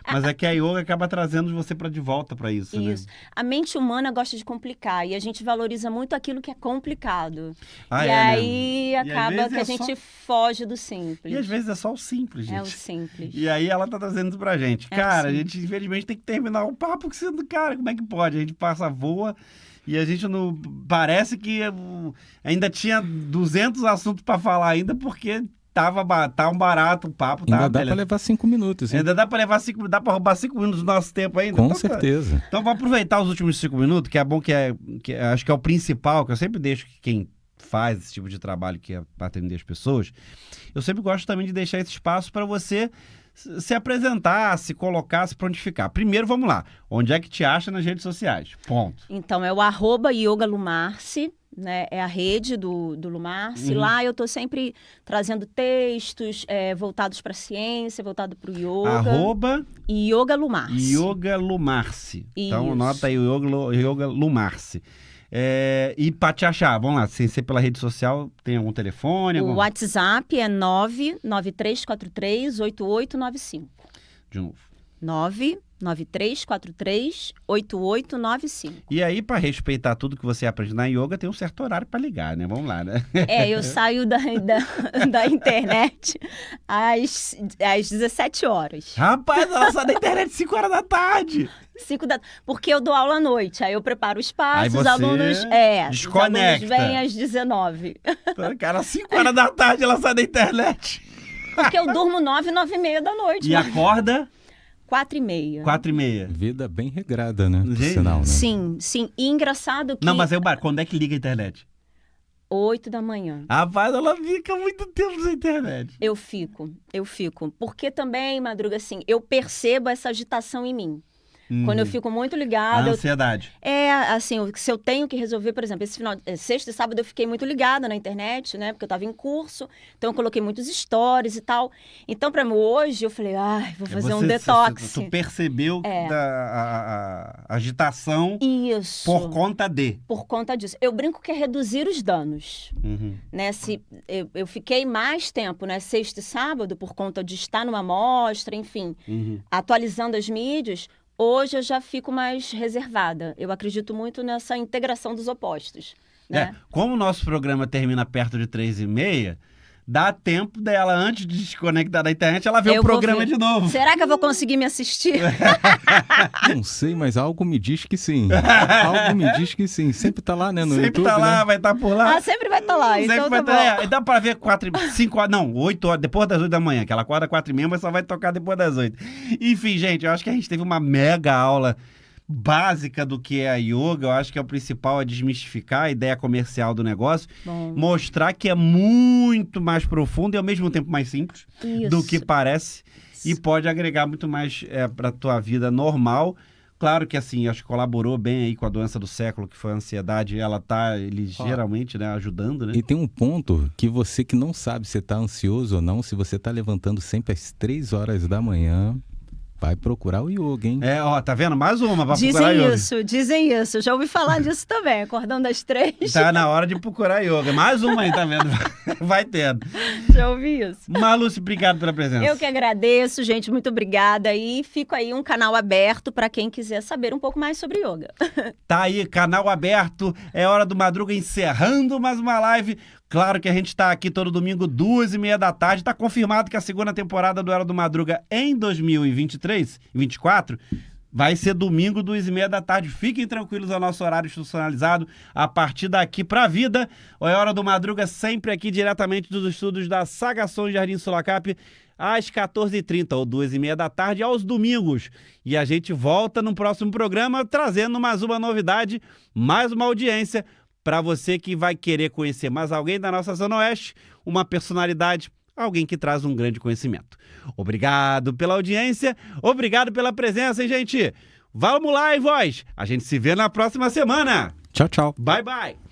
Mas é que a yoga acaba trazendo você de volta para isso, né? Isso. A mente humana gosta de complicar e a gente valoriza muito aquilo que é complicado. Ah, e é, né? aí E às acaba vezes que a é gente só- foge do simples. E às vezes é só o simples, gente. É o simples. E aí ela tá trazendo isso pra gente. É Cara, a assim. gente infelizmente tem que terminar o papo, porque senão, cara, como é que pode? A gente passa, voa e a gente não... Parece que ainda tinha 200 assuntos pra falar ainda, porque tá um barato o papo. Ainda dá beleza. pra levar 5 minutos, hein? Ainda dá pra levar dá pra roubar 5 minutos do nosso tempo ainda. Com Então, certeza. Então vou aproveitar os últimos 5 minutos, que é bom que acho que é o principal, que eu sempre deixo que quem faz esse tipo de trabalho, que é para atender as pessoas, eu sempre gosto também de deixar esse espaço para você se apresentar, se colocar, se prontificar. Primeiro, vamos lá. Onde é que te acha nas redes sociais? Ponto. Então, é o @yogalumarce, né? É a rede do Lumarce. Uhum. Lá eu tô sempre trazendo textos voltados para a ciência, voltado para o yoga. @ Lumarce. Yoga Lumarce. Então, Isso. anota aí o Yoga Lumarce. E para te achar, vamos lá, sem ser pela rede social, tem algum telefone? O WhatsApp é 993438895. De novo. 993438895. E aí, para respeitar tudo que você aprende na yoga, tem um certo horário para ligar, né? Vamos lá, né? Eu saio da internet às 17 horas. Rapaz, ela sai da internet 5 horas da tarde. 5 da... Porque eu dou aula à noite, aí eu preparo o espaço, Aí os você alunos... desconecta. Os alunos vêm às 19. Cara, 5 horas da tarde ela sai da internet. Porque eu durmo 9, 9h30 da noite. E né? acorda 4h30. 4h30. Vida bem regrada, né? Por Gente. sinal, né? Sim, sim. E engraçado que... Não, mas aí, quando é que liga a internet? 8 da manhã. Rapaz, ela fica muito tempo na internet. Eu fico. Porque também, Madruga, assim, eu percebo essa agitação em mim. Quando eu fico muito A ligada, ansiedade. assim, se eu tenho que resolver, por exemplo, esse sexta e sábado eu fiquei muito ligada na internet, né? Porque eu estava em curso, então eu coloquei muitos stories e tal. Então, para mim, hoje, eu falei, vou fazer um detox. Tu percebeu a agitação Isso. por conta de. Por conta disso. Eu brinco que é reduzir os danos. Né? Se eu fiquei mais tempo, né? Sexta e sábado, por conta de estar numa mostra, enfim, atualizando as mídias. Hoje eu já fico mais reservada. Eu acredito muito nessa integração dos opostos. Né? Como o nosso programa termina perto de 3h30, dá tempo dela, antes de desconectar da internet, ela vê o programa de novo. Será que eu vou conseguir me assistir? Não sei, mas algo me diz que sim. Algo me diz que sim. Sempre tá lá, né, no Sempre YouTube, tá lá, né? vai estar por lá. Sempre vai estar lá, então tá bom. Dá pra ver 5 horas, não, 8 horas, depois das 8 da manhã, que ela acorda 4h30, mas só vai tocar depois das 8. Enfim, gente, eu acho que a gente teve uma mega aula básica do que é a yoga. Eu acho que o principal é desmistificar a ideia comercial do negócio, mostrar que é muito mais profundo e ao mesmo tempo mais simples do que parece e pode agregar muito mais para tua vida normal. Claro que assim, acho que colaborou bem aí com a doença do século, que foi a ansiedade, ela tá ligeiramente, né, ajudando, né? E tem um ponto que você que não sabe se tá ansioso ou não, se você tá levantando sempre às 3 horas da manhã, vai procurar o yoga, hein? Tá vendo? Mais uma pra procurar yoga. Dizem isso. Já ouvi falar disso também, acordando às 3. Tá na hora de procurar yoga. Mais uma aí, tá vendo? Vai tendo. Já ouvi isso. Marluce, obrigado pela presença. Eu que agradeço, gente, muito obrigada. E fico aí um canal aberto para quem quiser saber um pouco mais sobre yoga. Tá aí, canal aberto. É hora do Madruga encerrando mais uma live. Claro que a gente tá aqui todo domingo, 2h30 da tarde. Tá confirmado que a segunda temporada do Hora do Madruga em 2024 vai ser domingo, 2h30 da tarde. Fiquem tranquilos, é o nosso horário institucionalizado. A partir daqui pra vida, é Hora do Madruga sempre aqui diretamente dos estúdios da Sagações Jardim Sulacap, às 14h30 ou 2h30 da tarde, aos domingos. E a gente volta no próximo programa trazendo mais uma novidade, mais uma audiência para você que vai querer conhecer mais alguém da nossa Zona Oeste, uma personalidade, alguém que traz um grande conhecimento. Obrigado pela audiência, obrigado pela presença, hein, gente? Vamos lá, hein, voz? A gente se vê na próxima semana. Tchau, tchau. Bye, bye.